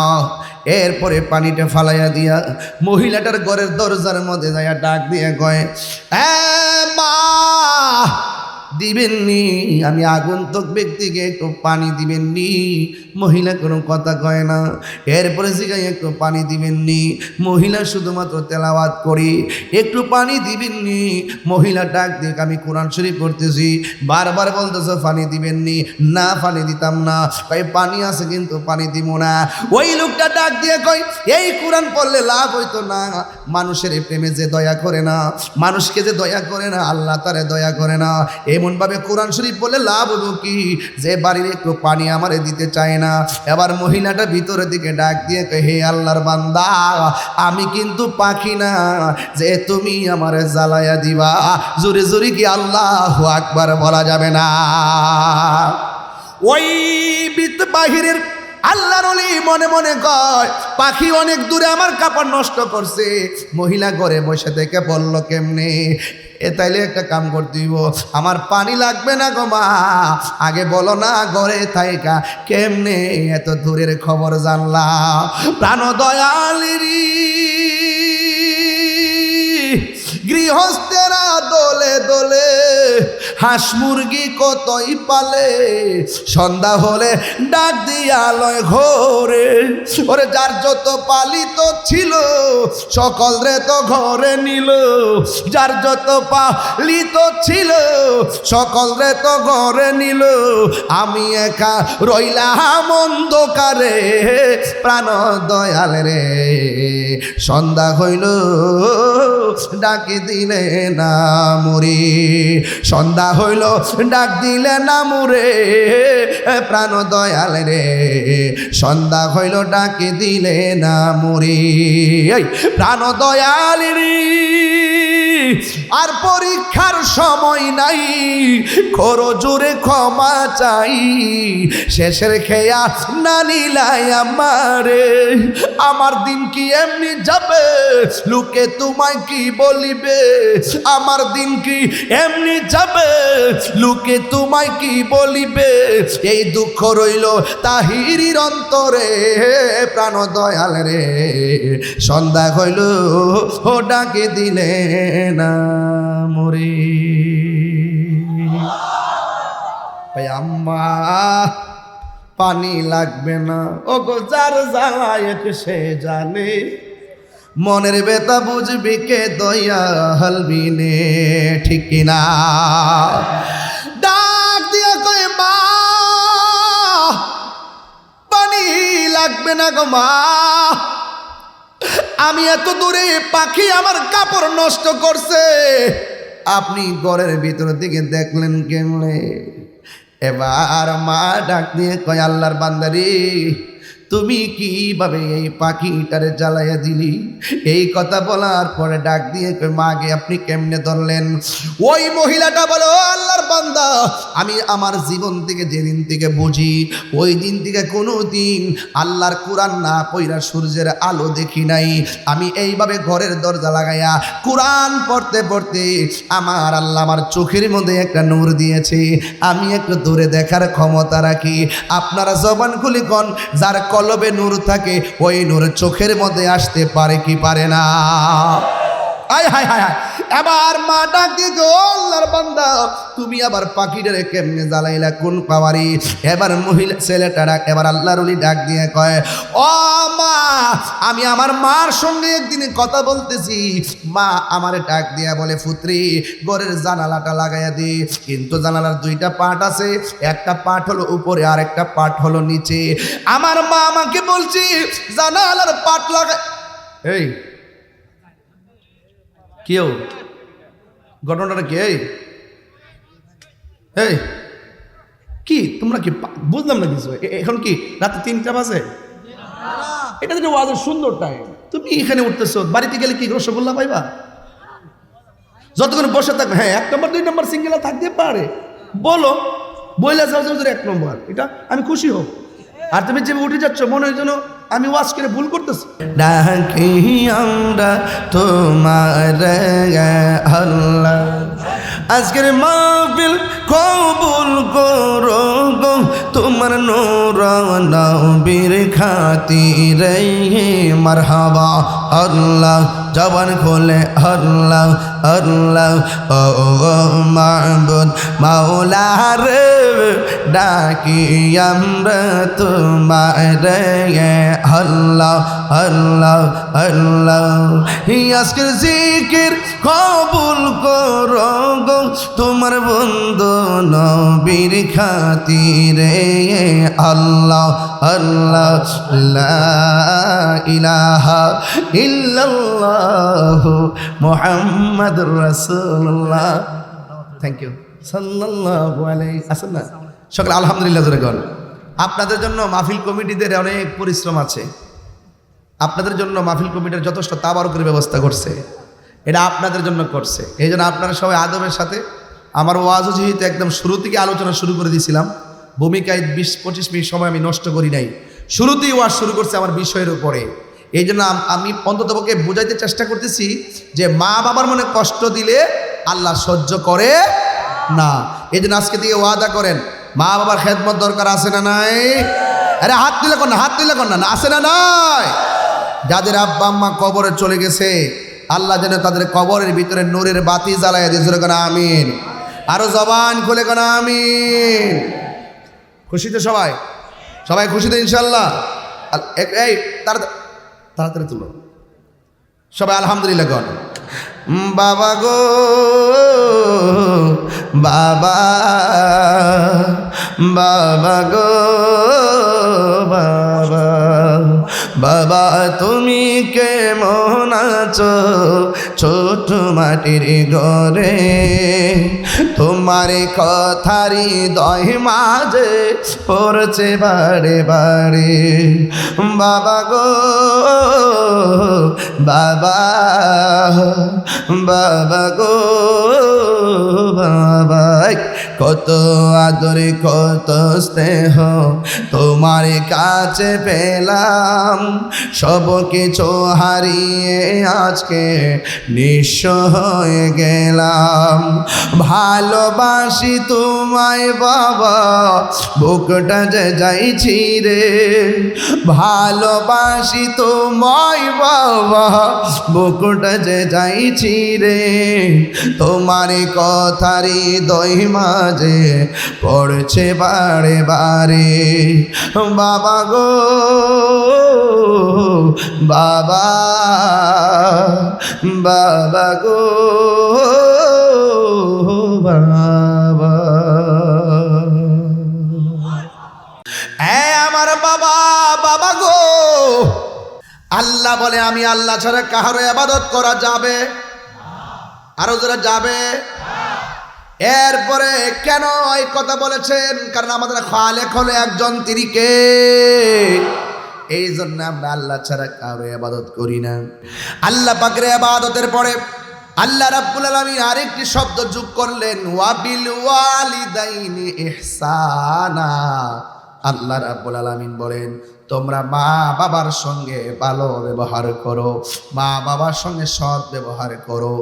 এরপরে পানিটা ফালাইয়া দিয়া মহিলাটার ঘরের দরজার মধ্যে যাইয়া ডাক দিয়ে কয়, মা দিবেননি, আমি আগন্তুক ব্যক্তিকে একটু পানি দিবেননি? মহিলা কোনো কথা কয় না। এরপরে জিগাই একটু পানি দিবেননি? মহিলা শুধুমাত্র তেলাওয়াত করি, একটু পানি দিবেননি? মহিলা ডাক দিয়ে, আমি কোরআন শরীফ পড়তেছি, বারবার বলতেছে পানি দিবেননি? না, পানি দিতাম না। কয় পানি আছে কিন্তু পানি দিব না। ওই লোকটা ডাক দিয়ে কয়, এই কোরআন পড়লে লাভ হইতো না? মানুষের প্রেমে যে দয়া করে না, মানুষকে যে দয়া করে না, আল্লাহ তারে দয়া করে না। এমন ভাবে কোরআন শরীফ বলে লাভ হলো কি, যে বাড়ির একটু পানি আমারে দিতে চায় না। এবার মহিলাটা ভিতরের দিকে ডাক দিয়ে কয়, হে আল্লাহর বান্দা, আমি কিন্তু পাখি না যে তুমি আমারে জ্বালায়া দিবা। জোরে জোরে কি আল্লাহু আকবার বলা যাবে না? ওই বাহিরের আল্লাহর ওলি মনে মনে কয়, পাখি অনেক দূরে আমার কাপড় নষ্ট করছে। মহিলা ঘরে বসে থেকে বলল, কেমনে? তাইলে একটা কাম করতে দিব, আমার পানি লাগবে না গো মা, আগে বলো না ঘরে থাইকা কেমনে এত দূরের খবর জানলাম? প্রাণ দয়ালেরি গৃহস্থেরা দোলে দোলে হাঁস মুরগি কতই পালে, সন্ধ্যা হলে ডাক দিয়া লয় ঘরে। ওরে যার যত পালিত ছিল সকল রে তো ঘরে নিল, যার যত পালিত ছিল সকল রে তো ঘরে নিল, আমি একা রইলাম অন্ধকারে। প্রাণ দয়াল রে সন্ধ্যা হইল ডাকি দিলে না মুরি, সন্ধ্যা হইল ডাক দিলে না মুরে। প্রাণ দয়াল রে সন্ধ্যা হইল ডাকি দিলে না মুরি। প্রাণ দয়াল রে আর পরীক্ষার সময় নাই, খরো জোরে ক্ষমা চাই, শেষের খেয়া না নিলাই আমারে। আমার দিন কি এমনি যাবে, লোকে তোমায় কি বলিবে? আমার দিন কি এমনি যাবে, লোকে তোমায় কি বলিবে? এই দুঃখ রইল তাহিরির অন্তরে। প্রাণ দয়াল রে সন্ধ্যা হইল ও ডাকে দিলে না মরে। আম্মা পানি লাগবে না, ও গো যার জ্বালায় সে জানে, মনের বেতা বুঝবি কে দয়াল বিনে, ঠিক কিনা? ডাক দিয়া কয়, মা পানি লাগবে না গো মা, আমি এত দূরে, পাখি আমার কাপড় নষ্ট করছে, আপনি ঘরের ভিতর দিকে দেখলেন কেমনে? এবার মা ডাক দিয়ে কয়, আল্লাহর বান্দারি তুমি কিভাবে এই পাখিটারে জ্বালাইয়া দিলি? এই কথা বলার পরে ডাক দিয়ে কই, মাগে আপনি কেমনে ধরলেন? ওই মহিলাটা বলে, ও আল্লাহর বান্দা, আমি আমার জীবন থেকে যেদিন থেকে বুঝি ওই দিন থেকে কোনো দিন আল্লাহর কোরআন না পইরা সূর্যের আলো দেখি নাই। আমি এইভাবে ঘরের দরজা লাগাইয়া কোরআন পড়তে পড়তে আমার আল্লাহ আমার চোখের মধ্যে একটা নূর দিয়েছে, আমি একটু দূরে দেখার ক্ষমতা রাখি। আপনারা জবান খুলি কোন, যার কলবে নূর থাকে ওই নূর চোখের মধ্যে আসতে পারে কি পারে না? আয় হায় হায় হায়। এবার মা ডাক দিয়ে, আল্লাহর বান্দা তুমি আবার পাখিটারে কেমনে জ্বালাইলা, কোন পাওয়ারি? এবার মহিলা ছেলেটা ডাক, এবার আল্লাহর ওলি ডাক দিয়ে কয়, ও মা, আমি আমার মার সঙ্গে একদিন কথা বলতেছি। মা আমারে ডাক দিয়া বলে, পুত্রী ঘরের জানালাটা লাগাইয়া দি। কিন্তু জানালার দুইটা পাট আছে, একটা পাট হলো উপরে আর একটা পাট হলো নিচে। আমার মা আমাকে বলছি জানালার পাট লাগা। এই কেউ ঘটনাটা কি? এই কি তোমরা কি বুঝলাম না কিছু? এখন কি রাতে 3টা বাজে? এটা তো ওয়াজের সুন্দর টাইম। তুমি এখানে উঠতেছো, বাড়িতে গেলে কি রসগোল্লা পাইবা? যতক্ষণ বসে থাকবে, হ্যাঁ 1 নম্বর 2 নম্বর সিঙ্গেল থাকতে পারে, বলো বইলা যাও যে 1 নম্বর, এটা আমি খুশি হোক। আর তুমি যে উঠে যাচ্ছ মনে হয় যেন আমি ওয়াজ করে ভুল করতেছি। ডাকি আমরা তোমার আল্লাহ, আজকের মাহফিল কবুল করো গো, তোমার নূর নবীর খাতিরে মারহাবা আল্লাহ। জবান খোলে আল্লাহ আল্লাহ, ও মাবুদ মাওলা রে, ডাকি আমরা তোমার আল্লাহ আল্লাহ আল্লাহ। আজকের জিকির কবুল করো গো, তোমার বন্ধু নবীর খাতিরে আল্লাহ আল্লাহ। লা ইলাহা ইল্লাল্লাহ মুহাম্মাদুর রাসূলুল্লাহ। থ্যাংক ইউ সাল্লাল্লাহু আলাইহি ওয়াসাল্লাম। সকলে আলহামদুলিল্লাহ জোরে বলেন। আপনাদের জন্য মাহফিল কমিটিদের অনেক পরিশ্রম আছে। আপনাদের জন্য মাহফিল কমিটির যথেষ্ট তাবারুকের ব্যবস্থা করছে, এটা আপনাদের জন্য করছে। এই জন্য আপনারা সবাই আদবের সাথে, আমার ওয়াজও যেহেতু একদম শুরু থেকে আলোচনা শুরু করে দিয়েছিলাম, ভূমিকায় 20-25 মিনিট সময় আমি নষ্ট করি নাই, শুরুতেই ওয়াজ শুরু করছে আমার বিষয়ের উপরে। এই জন্য আমি অন্ততপক্ষে বোঝাইতে চেষ্টা করতেছি যে মা বাবার মনে কষ্ট দিলে আল্লাহ সহ্য করে না। এই জন্য আজকে থেকে ওয়াদা করেন, মা বাবার খেদমত দরকার আছে না নাই? আরে হাত তুলে কর না, হাত তুলে কর না, আছে না নাই? যাদের আব্বা আম্মা কবরে চলে গেছে, আল্লাহ যেন তাদের কবরের ভিতরে নূরের বাতি জ্বালাইয়া দিয়েছে, কেন আমিন। আরো জবান খুলে কেন আমিন। খুশিতে সবাই, সবাই খুশিতে ইনশাল্লাহ। এই তাড়াতাড়ি তুলো সবাই, আলহামদুলিল্লাহ গণ। বাবা গো বাবা, বাবা গো বাবা, বাবা তুমি কেমন আছো ছোট মাটির ঘরে? তোমার কথারি দয় মাঝে পড়ছে বারে বারে। বাবা গো বাবা, বাবা গো বাবা, কত আদরে কত স্নেহ তোমার কাছে পেলাম, সব কিছু হারিয়ে আজকে নিঃস্ব হয়ে গেলাম। ভালোবাসি তোমায় বাবা, বুকটা যে যাইছি রে। ভালোবাসি তোমায় বাবা, বুকটা যে যাইছি রে। তোমার কথারি দই মাঝে পড়ছে বারে বারে। বাবা গো বাবা, বাবা গো বাবা, আমার বাবা, বাবা গো। আল্লাহ বলে আমি আল্লাহ ছাড়া কাহারও ইবাদত করা যাবে? আরো যারা যাবে। এরপরে কেন এই কথা বলেছেন? কারণ আমাদের খালেক হলো একজন, তিনি কে? এই জন্য আমরা আল্লাহ ছাড়া কারো ইবাদত করি না। আল্লাহ পাকের ইবাদতের পরে আল্লাহ রাব্বুল আলামিন আরেকটি শব্দ যোগ করলেন, ওয়াবিল ওয়ালিদাইনি ইহসানা। আল্লাহ রাব্বুল আলামিন বলেন, তোমরা মা বাবার সঙ্গে ভালো ব্যবহার করো, মা বাবার সঙ্গে সৎ ব্যবহার করো।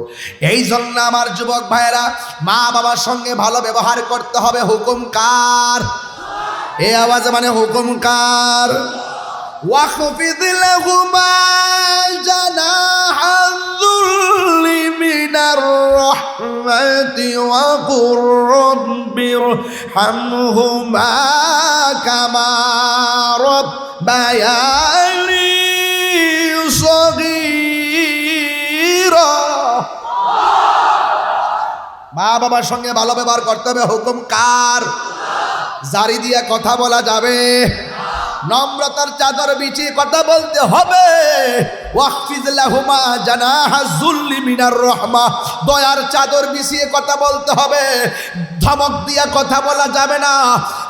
এই জন্য আমার যুবক ভাইয়েরা, মা বাবার সঙ্গে ভালো ব্যবহার করতে হবে। হুকুম কার? এই আওয়াজে মানে হুকুম কার? ওয়াখফিদ লাহুমা জানাহা যুল্লি মিনার রাহমাতি ওয়া কুর রাব্বিরহামহুমা কামা রাব্বায়ানি সগীরা। মা বাবার সঙ্গে ভালো ব্যবহার করতে হবে। হুকুম কার? জারি দিয়ে কথা বলা যাবে? নম্রতার চাদর বিছিয়ে কথা বলতে হবে। ওয়াখফিজ লাহুমা জানাহা যুল্লি মিনার রাহমা, দয়ার চাদর বিছিয়ে কথা বলতে হবে। ধমক দিয়ে কথা বলা যাবে না,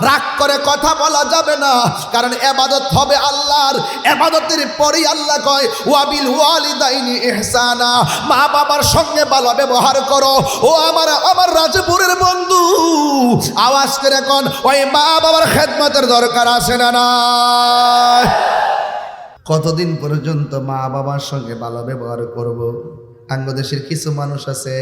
রাগ করে কথা বলা যাবে না, কারণ ইবাদত হবে আল্লাহর। ইবাদতের পরেই আল্লাহ কয় ওয়াবিল ওয়ালিদাইনি ইহসানা, মা বাবার সঙ্গে ভালো ব্যবহার করো। ও আমার রাজপুরের বন্ধু, আওয়াজ করে কোন ওই মা বাবার খেদমতের দরকার আছে না না? কতদিন পর্যন্ত মা বাবার সঙ্গে ভালো ব্যবহার করব? বাংলাদেশের কিছু মানুষ আছে,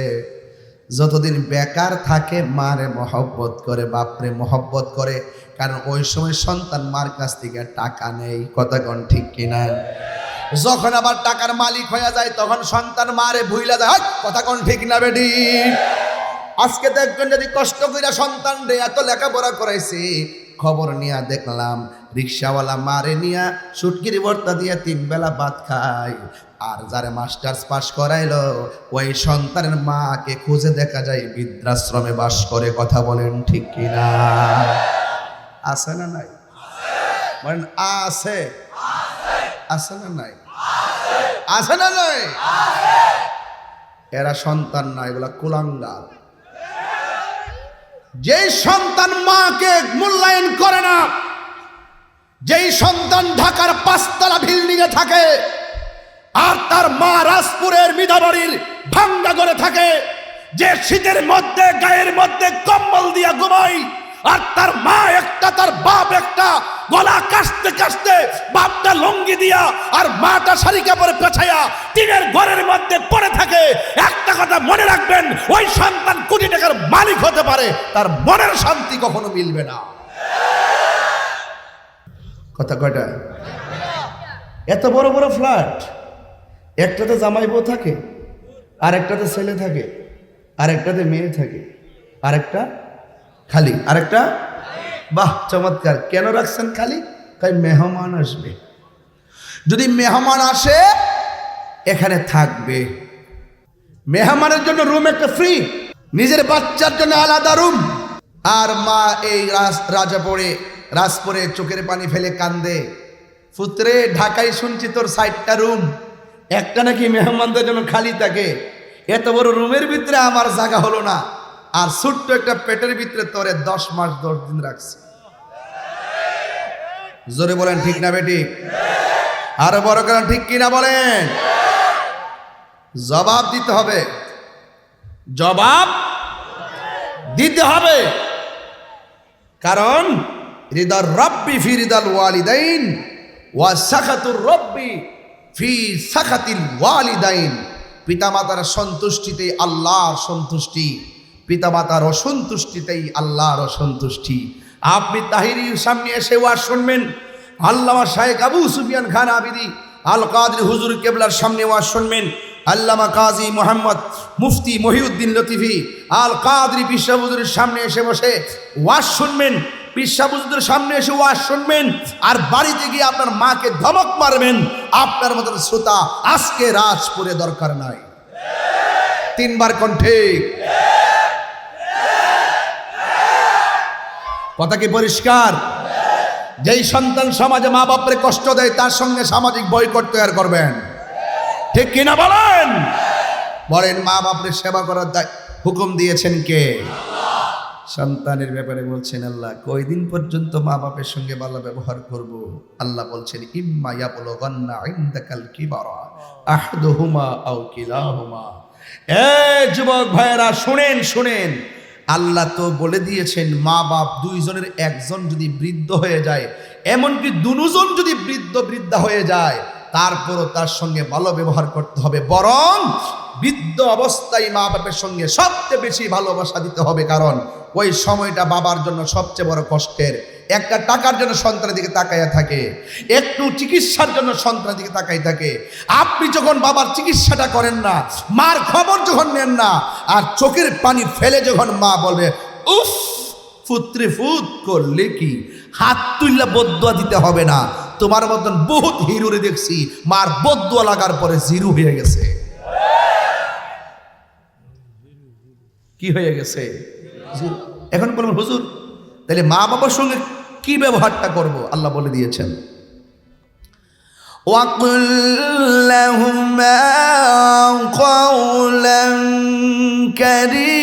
যতদিন বেকার থাকে মারে মহব্বত করে, বাপরে মহব্বত করে, কারণ ওই সময় সন্তান মার কাছ থেকে টাকা নেই। কথা কোন ঠিক কিনা? যখন আবার টাকার মালিক হয়ে যায় তখন সন্তান মারে ভুইলা যায়। কথা কোন ঠিক না বেডি? আজকে দেখবেন যদি কষ্ট করে সন্তান রে এত লেখাপড়া করাইছে, খবর নিয়ে দেখলাম রিক্সাওয়ালা মারে নিয়া শুটকির ভর্তা দিয়ে 3 বেলা ভাত খায়। আর যারা মাস্টার্স পাস করাইলো ওই সন্তানের মাকে খুঁজে দেখা যায় বৃদ্ধাশ্রমে বাস করে। কথা বলেন ঠিক কিনা? আছে না নাই? বলেন আছে। আছে না নাই? আছে না নাই? এরা সন্তান না, এগুলা কুলাঙ্গার। যেই সন্তান মাকে মূল্যায়ন করে না, যেই সন্তান ঢাকার 5 তলা বিল্ডিং এ থাকে আর তার মা রাজপুরের মিধাবাড়ির ভাঙ্গা ঘরে থাকে, যে শীতের মধ্যে গায়ের মধ্যে কম্বল দিয়া ঘুমায়, আর তার মা একটা তার বাপ একটা, গলা কাশতে কাশতে বাপটা লঙ্গি দিয়া আর মাটা শাড়ি কাপড়ে পেছাইয়া টিনের ঘরের মধ্যে পড়ে থাকে। একটা কথা মনে রাখবেন, ওই সন্তান কোটি টাকার মালিক হতে পারে, তার মনের শান্তি কখনো মিলবে না। কথা কয়টা? এত বড় বড় ফ্ল্যাট, একটাতে জামাই বউ থাকে, আর একটাতে ছেলে থাকে, আর একটাতে মেয়ে থাকে, আরেকটা খালি, আরেকটা বাহ চমৎকার। কেন রাখছেন খালি? তাই মেহমান আসবে, যদি মেহমান আসে এখানে থাকবে। মেহমানের জন্য রুম একটা ফ্রি, নিজের বাচ্চার জন্য আলাদা রুম। আর মা এই রাজপুরে চোখের পানি ফেলে কান্দে, পুত্রে ঢাকায় শুনছি তোর 60টা রুম, একটা নাকি মেহমানদের জন্য খালি থাকে। এত বড় রুমের ভিতরে আমার জায়গা হলো না, আর ছোট্ট একটা পেটের ভিতরে তোরে 10 মাস 10 দিন রাখছে। জোরে বলেন ঠিক না বেটি? আরো বড় করেন ঠিক কিনা বলেন? জবাব দিতে হবে, জবাব দিতে হবে। কারণ রিদার রব্বি ফি রিদাল ওয়ালিদাইন ওয়া সাখাতুর রব্বি ফি সাখাতিল ওয়ালিদাইন। পিতামাতার সন্তুষ্টিতেই আল্লাহর সন্তুষ্টি, পিতামাতার অসন্তুষ্টিতেই আল্লাহর অসন্তুষ্টি। আপনি তাহিরির সামনে এসে ওয়াজ শুনবেন, আল্লামা শাইখ আবু সুফিয়ান খান আবিদি আল কাদরি হুজুর কেবলার সামনে ওয়াজ শুনবেন, আল্লামা কাজী মোহাম্মদ মুফতি মহিউদ্দিন লতিফি আল কাদরি পীর সাহেব হুজুরের সামনে এসে বসে ওয়াজ শুনবেন, পীর সাহেব হুজুরের সামনে এসে ওয়াজ শুনবেন, আর বাড়িতে গিয়ে আপনার মাকে ধমক মারবেন। আপনার মতন শ্রোতা আজকে রাজপুরে দরকার নাই। 3 বার কণ্ঠে কথা কি পরিষ্কার? যেই সন্তান সমাজে মা বাপরে কষ্ট দেয় তার সঙ্গে সামাজিক বয়কট তৈরি করবেন, ঠিক কিনা বলেন? বলেন মা বাপরে সেবা করার হুকুম দিয়েছেন কে? সন্তানের ব্যাপারে বলছেন আল্লাহ, কয়দিন পর্যন্ত মা বাপের সঙ্গে ভালো ব্যবহার করব? আল্লাহ বলছেন ইম্মা ইয়াবলুগান্না ইনদাকাল কিবারা আহাদুহুমা আও কিলাহুমা। যুবক ভাইয়েরা শুনেন শুনেন, আল্লাহ তো বলে দিয়েছেন মা বাপ দুইজনের একজন যদি বৃদ্ধ হয়ে যায়, এমনকি দুজন যদি বৃদ্ধা হয়ে যায়, তারপরও তার সঙ্গে ভালো ব্যবহার করতে হবে, বরং বৃদ্ধ অবস্থায় মা বাপের সঙ্গে সবচেয়ে বেশি ভালোবাসা দিতে হবে। কারণ ওই সময়টা বাবার জন্য সবচেয়ে বড় কষ্টের। একটা টাকার জন্য সন্তানের দিকে তাকাইয়া থাকে, একটু চিকিৎসার জন্য সন্তানের দিকে তাকাই থাকে। আপনি যখন বাবার চিকিৎসাটা করেন না, মার খবর যখন নেন না, আর চোখের পানি ফেলে যখন মা বলবে উফ ফুত্রে ফুত করলে কি, হাত তুললে বদদুয়া দিতে হবে না। তোমার মতন বহুত হিরোরে দেখছি মার বদদুয়া লাগার পরে জিরো হয়ে গেছে। কি হয়ে গেছে? এখন বলুন হুজুর, তাহলে মা বাবার সঙ্গে কি ব্যবহারটা করব? আল্লাহ বলে দিয়েছেন ওয়াকুল লাহুমা কাওলান কারীমা।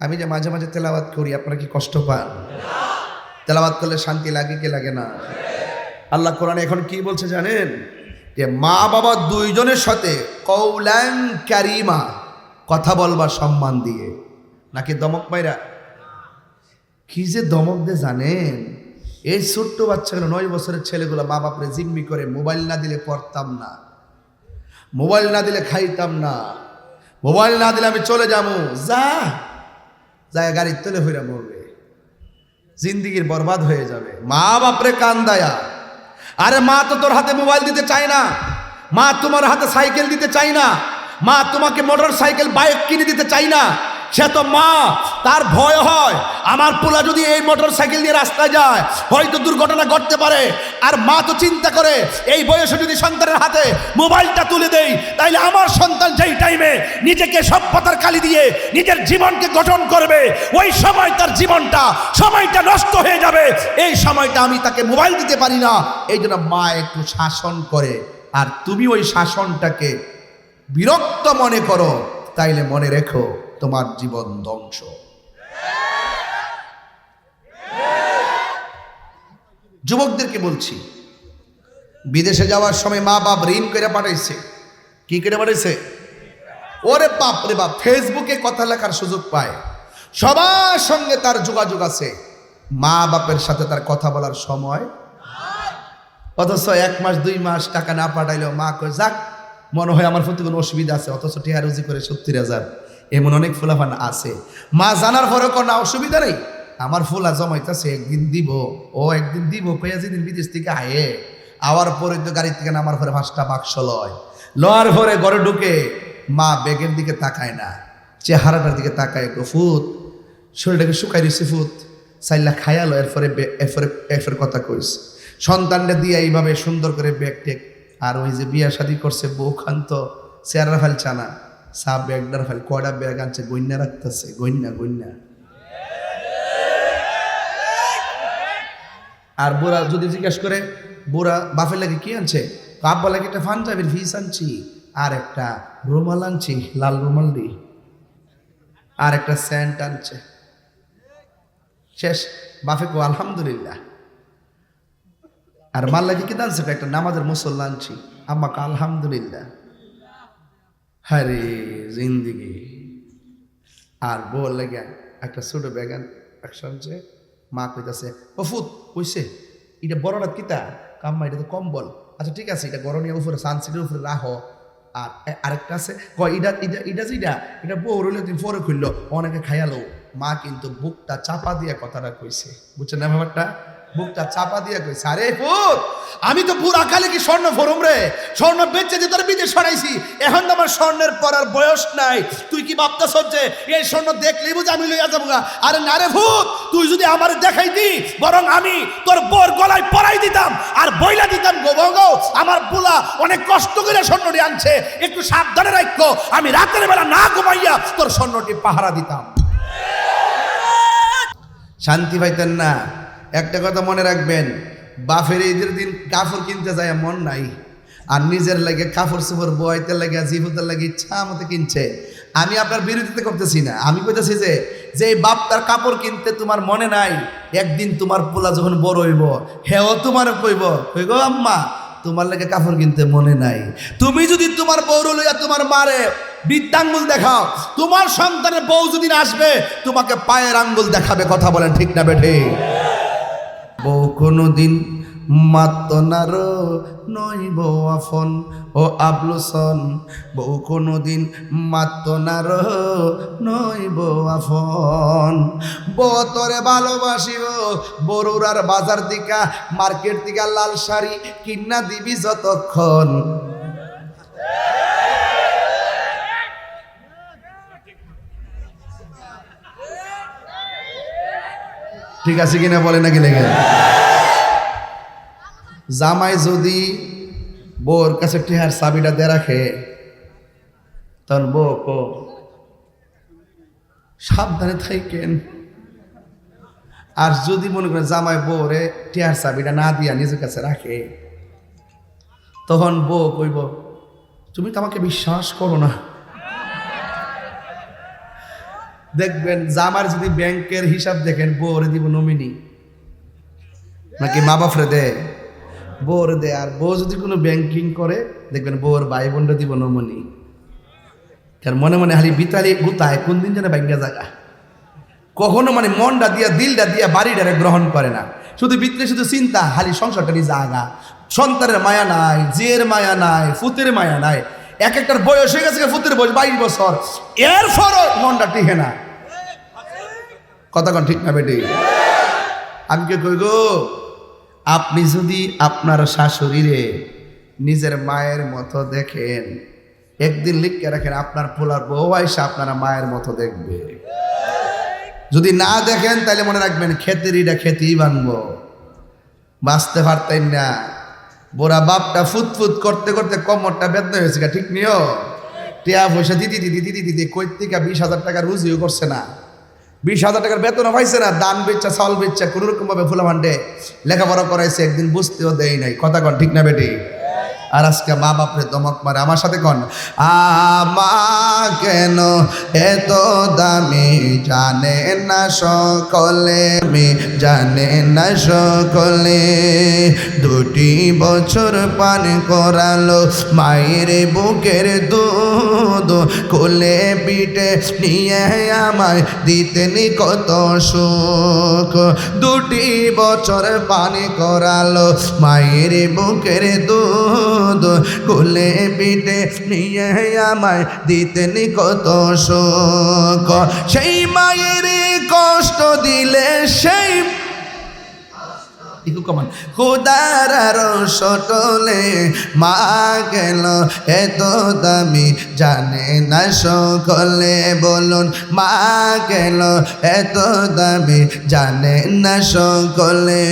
আমি যে মাঝে মাঝে তেলাওয়াত করি, আপনারা কি কষ্ট পান? তেলাওয়াত করলে শান্তি লাগে কি লাগে না? আল্লাহ কোরআনে এখন কি বলছে জানেন? যে মা বাবা দুইজনের সাথে কওলান কারীমা, কথা বলবা সম্মান দিয়ে, নাকি দমক মাইরা। কি যে দমক দিয়ে জানেন? এই ছোট্ট বাচ্চাগুলো 9 বছরের ছেলেগুলো মা বাপরে জিম্মি করে, মোবাইল না দিলে পড়তাম না, মোবাইল না দিলে খাইতাম না, মোবাইল না দিলে আমি চলে যাবো, যা যায় গাড়ির তলে হইরা মরবে, জিন্দিগির বরবাদ হয়ে যাবে। মা বাপরে কান্দায়া, আরে মা তো তোর হাতে মোবাইল দিতে চায় না, মা তোমার হাতে সাইকেল দিতে চায় না, মা তোমাকে মোটর সাইকেল বাইক কিনে দিতে চায় না। সে তো মা, তার ভয় হয় আমার পোলা যদি এই মোটর সাইকেল দিয়ে রাস্তায় যায় হয়তো দুর্ঘটনা ঘটতে পারে। আর মা তো চিন্তা করে এই বয়সে যদি সন্তানের হাতে মোবাইলটা তুলে দেই, তাইলে আমার সন্তান যেই টাইমে নিজেকে সভ্যতার কালি দিয়ে নিজের জীবনকে গঠন করবে, ওই সময় তার সময়টা নষ্ট হয়ে যাবে। এই সময়টা আমি তাকে মোবাইল দিতে পারি না। এই জন্য মা একটু শাসন করে, আর তুমি ওই শাসনটাকে বিরক্ত মনে করো, তাইলে মনে রেখো তোমার জীবন ধ্বংস। যুবকদেরকে বলছি, বিদেশে যাওয়ার সময় মা বাপ ঋণ করে পাঠাইছে। কি করে পাঠাইছে? ওরে বাপ রে বাপ, ফেসবুকে কথা লেখার সুযোগ পায়, সবার সঙ্গে তার যোগাযোগ আছে, মা বাপের সাথে তার কথা বলার সময়। অথচ 1 মাস 2 মাস টাকা না পাঠাইলেও মা কয় যাক, মনে হয় আমার প্রতি কোনো অসুবিধা আছে, অথচ টিয়া রুজি করে 70,000। এমন অনেক ফুলাফান আছে, মা জানার পরে কোনো অসুবিধা নেই, আমার ফুলা জমাইতেছে, একদিন দিব, ও একদিন দিব, কইয়া যেদিন বিদেশ থেকে আয়ে আওয়ার পরে তো গাড়ি থেকে নামার পরে 5টা বাক্স লওয়ার পরে ঘরে ঢুকে মা ব্যাগের দিকে তাকায় না, চেহারাটার দিকে তাকায়, ফুত শরীরটাকে শুকাই দিচ্ছে, ফুত চাইলা খায়ালো, এরপরে কথা কইস সন্তানটা দিয়ে এইভাবে সুন্দর করে ব্যাগ টেক। আর ওই যে বিয়া শাদি করছে বউ খান্ত চেহারা ফেলছে না, সাপ ব্যাগটার ফেল, কয়টা ব্যাগ আনছে গইন্যা রাখতেছে, গইন্যা। আর বুড়া যদি জিজ্ঞাসা করে বুড়া বাপের লাগে কি আনছে, আব্বা লাগে একটা পাঞ্জাবির ফিস আনছি, আর একটা রুমাল আনছি, লাল রুমাল দি, আর একটা স্যান্ট আনছে, শেষ। বাপে কো আলহামদুলিল্লাহ। আর মাল লাগে কি আনছে, একটা নামাজের মুসল্লা আনছি, আম্মা কা আলহামদুলিল্লাহ। হরে জিন্দিগি। আর বল লাগে একটা ছোট ব্যাগ আনছে, মা কইতাছে ও ফুত কইছে এটা বড় রাত কিতা কাম্মা, এটা তো কম্বল, আচ্ছা ঠিক আছে, এটা গরম উপরে সানসিটের উপরে রাখো। আর আরেকটা আছে এটা বউ রইলে তুমি পরে খুললো, অনেকে খাইয়ালো। মা কিন্তু বুকটা চাপা দিয়া কথাটা কইছে, বুঝছেন না ব্যাপারটা? বুকটা চাপা দিয়া কইছে, আরে পুত আমি তো পুরা কালে কি স্বর্ণ ফরম রে, স্বর্ণ বেচে দিয়ে তোর বিদেশ সরাইছি, এখন তো আমার স্বর্ণের পরার বয়স নাই। তুই কি ভাবতেছ যে এই স্বর্ণ দেখলেই বুঝে আমি লইয়া যাবো? আরে না রে ভূত, তুই যদি আমার দেখাই দি, বরং আমি তোর বোর গলায় পরাই দিতাম আর বইলা দিতাম, গো আমার পোলা অনেক কষ্ট করে স্বর্ণটি আনছে, একটু সাবধানে রাখো, আমি রাতের বেলা না ঘুমাইয়া তোর স্বর্ণটি পাহারা দিতাম। শান্তি পাইতেন না। একটা কথা মনে রাখবেন, বাফের ঈদের দিন কাপড় কিনতে যায় মন নাই, আর নিজের লাগে কাপড় চোপড় বইতে লাগে জীবতের লাগে ইচ্ছা মতো কিনছে। আমি আপনার বিরোধিতা করতেছি না, আমি কইতেছি যে এই বাপ তার কাপড় কিনতে তোমার মনে নাই, একদিন তোমার পোলা যখন বড় হইব হেও তোমার কইব কইগো আম্মা তোমার লাগে কাপড় কিনতে মনে নাই। তুমি যদি তোমার বউর লইয়া তোমার মারে বৃত্তাঙ্গুল দেখাও, তোমার সন্তানের বউ যদি আসবে তোমাকে পায়ের আঙ্গুল দেখাবে। কথা বলেন ঠিক না বেঠে? বউ কোনোদিন মাত্ত নার নইব আফন ও আবলুসন, বউ কোনোদিন মাত্ত নার নইব আফন। বউ তোরে ভালোবাসিব, বড়ুরার বাজার দিকা মার্কেট দিকা লাল শাড়ি কিনা দিবি যতক্ষণ। ঠিক আছে কিনা বলে নাকি লেগে? জামাই যদি বউর কাছে টেহার চাবিটা দিয়ে রাখে তখন বউ কো সাবধানে থাকেন। আর যদি মনে করেন জামাই বউরে টেহার চাবিটা না দিয়া নিজের কাছে রাখে তখন বউ কইব তুমি তো আমাকে বিশ্বাস করো না। দেখবেন জামার যদি ব্যাংকের হিসাব দেখেন বউরে দিব নমিনি নাকি মা বাপরে দে, বউরে দে। আর বউ যদি কোনো ব্যাংকিং করে দেখবেন বউর ভাই বোনরা দিব নমিনি। কারণ মনে মনে হালি বিতালি গুতায় কোন দিন যেন ব্যাংকে জায়গা, কখনো মানে মনটা দিয়া দিলটা দিয়া বাড়িটারে গ্রহণ করে না, শুধু ভিতরে শুধু চিন্তা হালি সংসারটা নিয়ে জাগা। সন্তানের মায়া নাই, জিয়ের মায়া নাই, ফুতের মায়া নাই। এক একটার বয়স হয়ে গেছে, ফুতের বয়স 22 বছর, এরপরও মনটা টিকে না। কথা কন ঠিক না বেটি? আমি কে কই গো, আপনি যদি আপনার শাশুড়িরে নিজের মায়ের মতো দেখেন, একদিন লিখে রাখেন আপনার পোলার বউ আইসা আপনারা মায়ের মতো দেখবে। যদি না দেখেন তাহলে মনে রাখবেন খেতেরিটা খেতেই বানবো, বাঁচতে পারতেন না। বোরা বাপটা ফুতফুত করতে করতে কোমরটা বেদনা হয়েছে, ঠিক নিও। টিয়া পয়সা দিদি দিদি দিদি দিদি কই থেকে 20,000 টাকা রুজিও করছে না, 20,000 টাকার বেতনও পাইছে না। দান বেচা চাউল বেচা কোনো রকম ভাবে ফুলা ভান্ডে লেখাপড়া করাইছে, একদিন বুঝতেও দেয় নাই। কথা কন ঠিক না বেটি? আর আজকে মা বাপরে দমক মারে। আমার সাথে কন, আমা কেন এত দামি জানে না সকলে, জানে না সকলে। 2 বছর পান করালো মায়ের বুকের দুধ, কোলে পিঠে নিয়ে আমায় দিতেন কত সুখ। 2 বছর পান করালো মায়ের বুকের দুধ, কোলে পিঠে নিয়ে আমায় দিতেন কত সুখ। সেই মায়ের কষ্ট দিলে সেই খুদার সটলে মা গেল এত দামি জানে না সকলে। বলুন মা গেল এত দামি জানে না সকলে।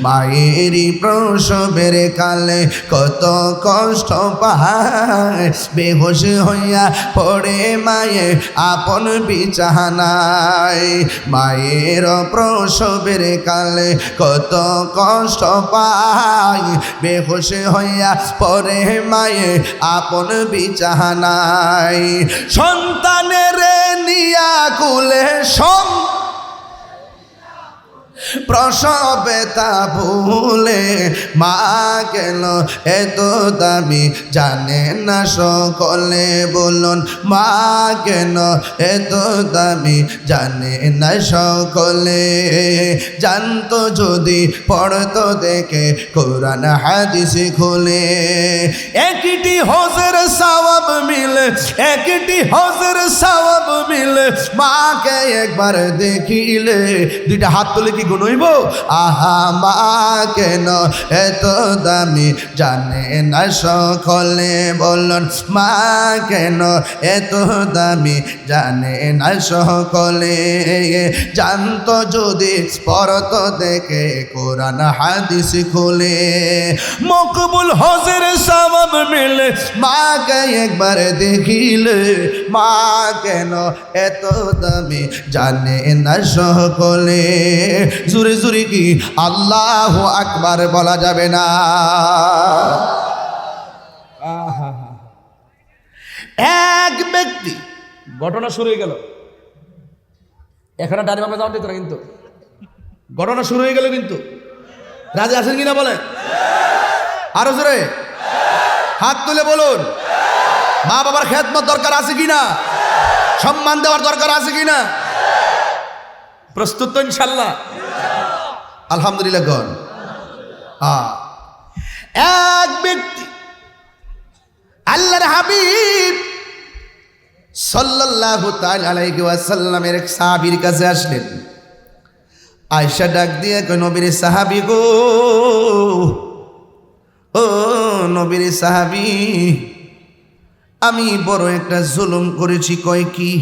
মায়েরই প্রসবের কালে কত কষ্ট পায়, বেহুশ হইয়া পড়ে মায়ে আপন বিছানায়। মায়ের প্রসবের কালে কত কষ্ট পাই, বেহুশ হইয়া পরে মায়ে আপন বিছানায়। সন্তানের নিয়া কুলে প্রসবে তা ভুলে মা গেল এত দামি জানে না সকলে। বলুন মা কেন এত দামি জানে না সকলে। জানতো যদি পড়তো দেখে কোরআন হাদিস খুলে, একটি হজের সওয়াব মিলে, একটি হজের সওয়াব মিলে। মাকে একবার দেখিলে, 2টা হাত তুলে কি গুনইব? আহা মা কেন এত দামি জানে না সকলে। বলুন মা কেন এত দামি জানে না সকলে। জানতো যদি পড়তো দেখে কোরআন হাদিস খুলে, মকবুল হজের সওয়াব মিলে। মাকে একবার দেখিলে, মা কেন এত দামি জানে না সকলে। জুরে জুরে কি আল্লাহু আকবার বলা যাবে না? আহা, এক ব্যক্তি, ঘটনা শুরু হয়ে গেল। এখানে ডানি বামে যাওয়া যেত না কিন্তু। ঘটনা শুরু হয়ে গেল কিন্তু। রাজি আছেন কিনা বলেন? আরো জোরে হাত তুলে বলুন। মা বাবার খেদমত দরকার আছে কিনা? সম্মান দেওয়ার দরকার আছে কিনা? প্রস্তুত তো ইনশাল্লাহ? আলহামদুলিল্লাহ গণ। এক ব্যক্তি আল্লাহর হাবিব সাল্লাল্লাহু তাআলা আলাইহি ওয়াসাল্লামের এক সাহাবীর কাছে আসলেন। আয়েশা ডাক দিয়ে কয়, নবীর সাহাবী গো, ও নবীর সাহাবী, আমি বড় একটা জুলুম করেছি। কয় কি?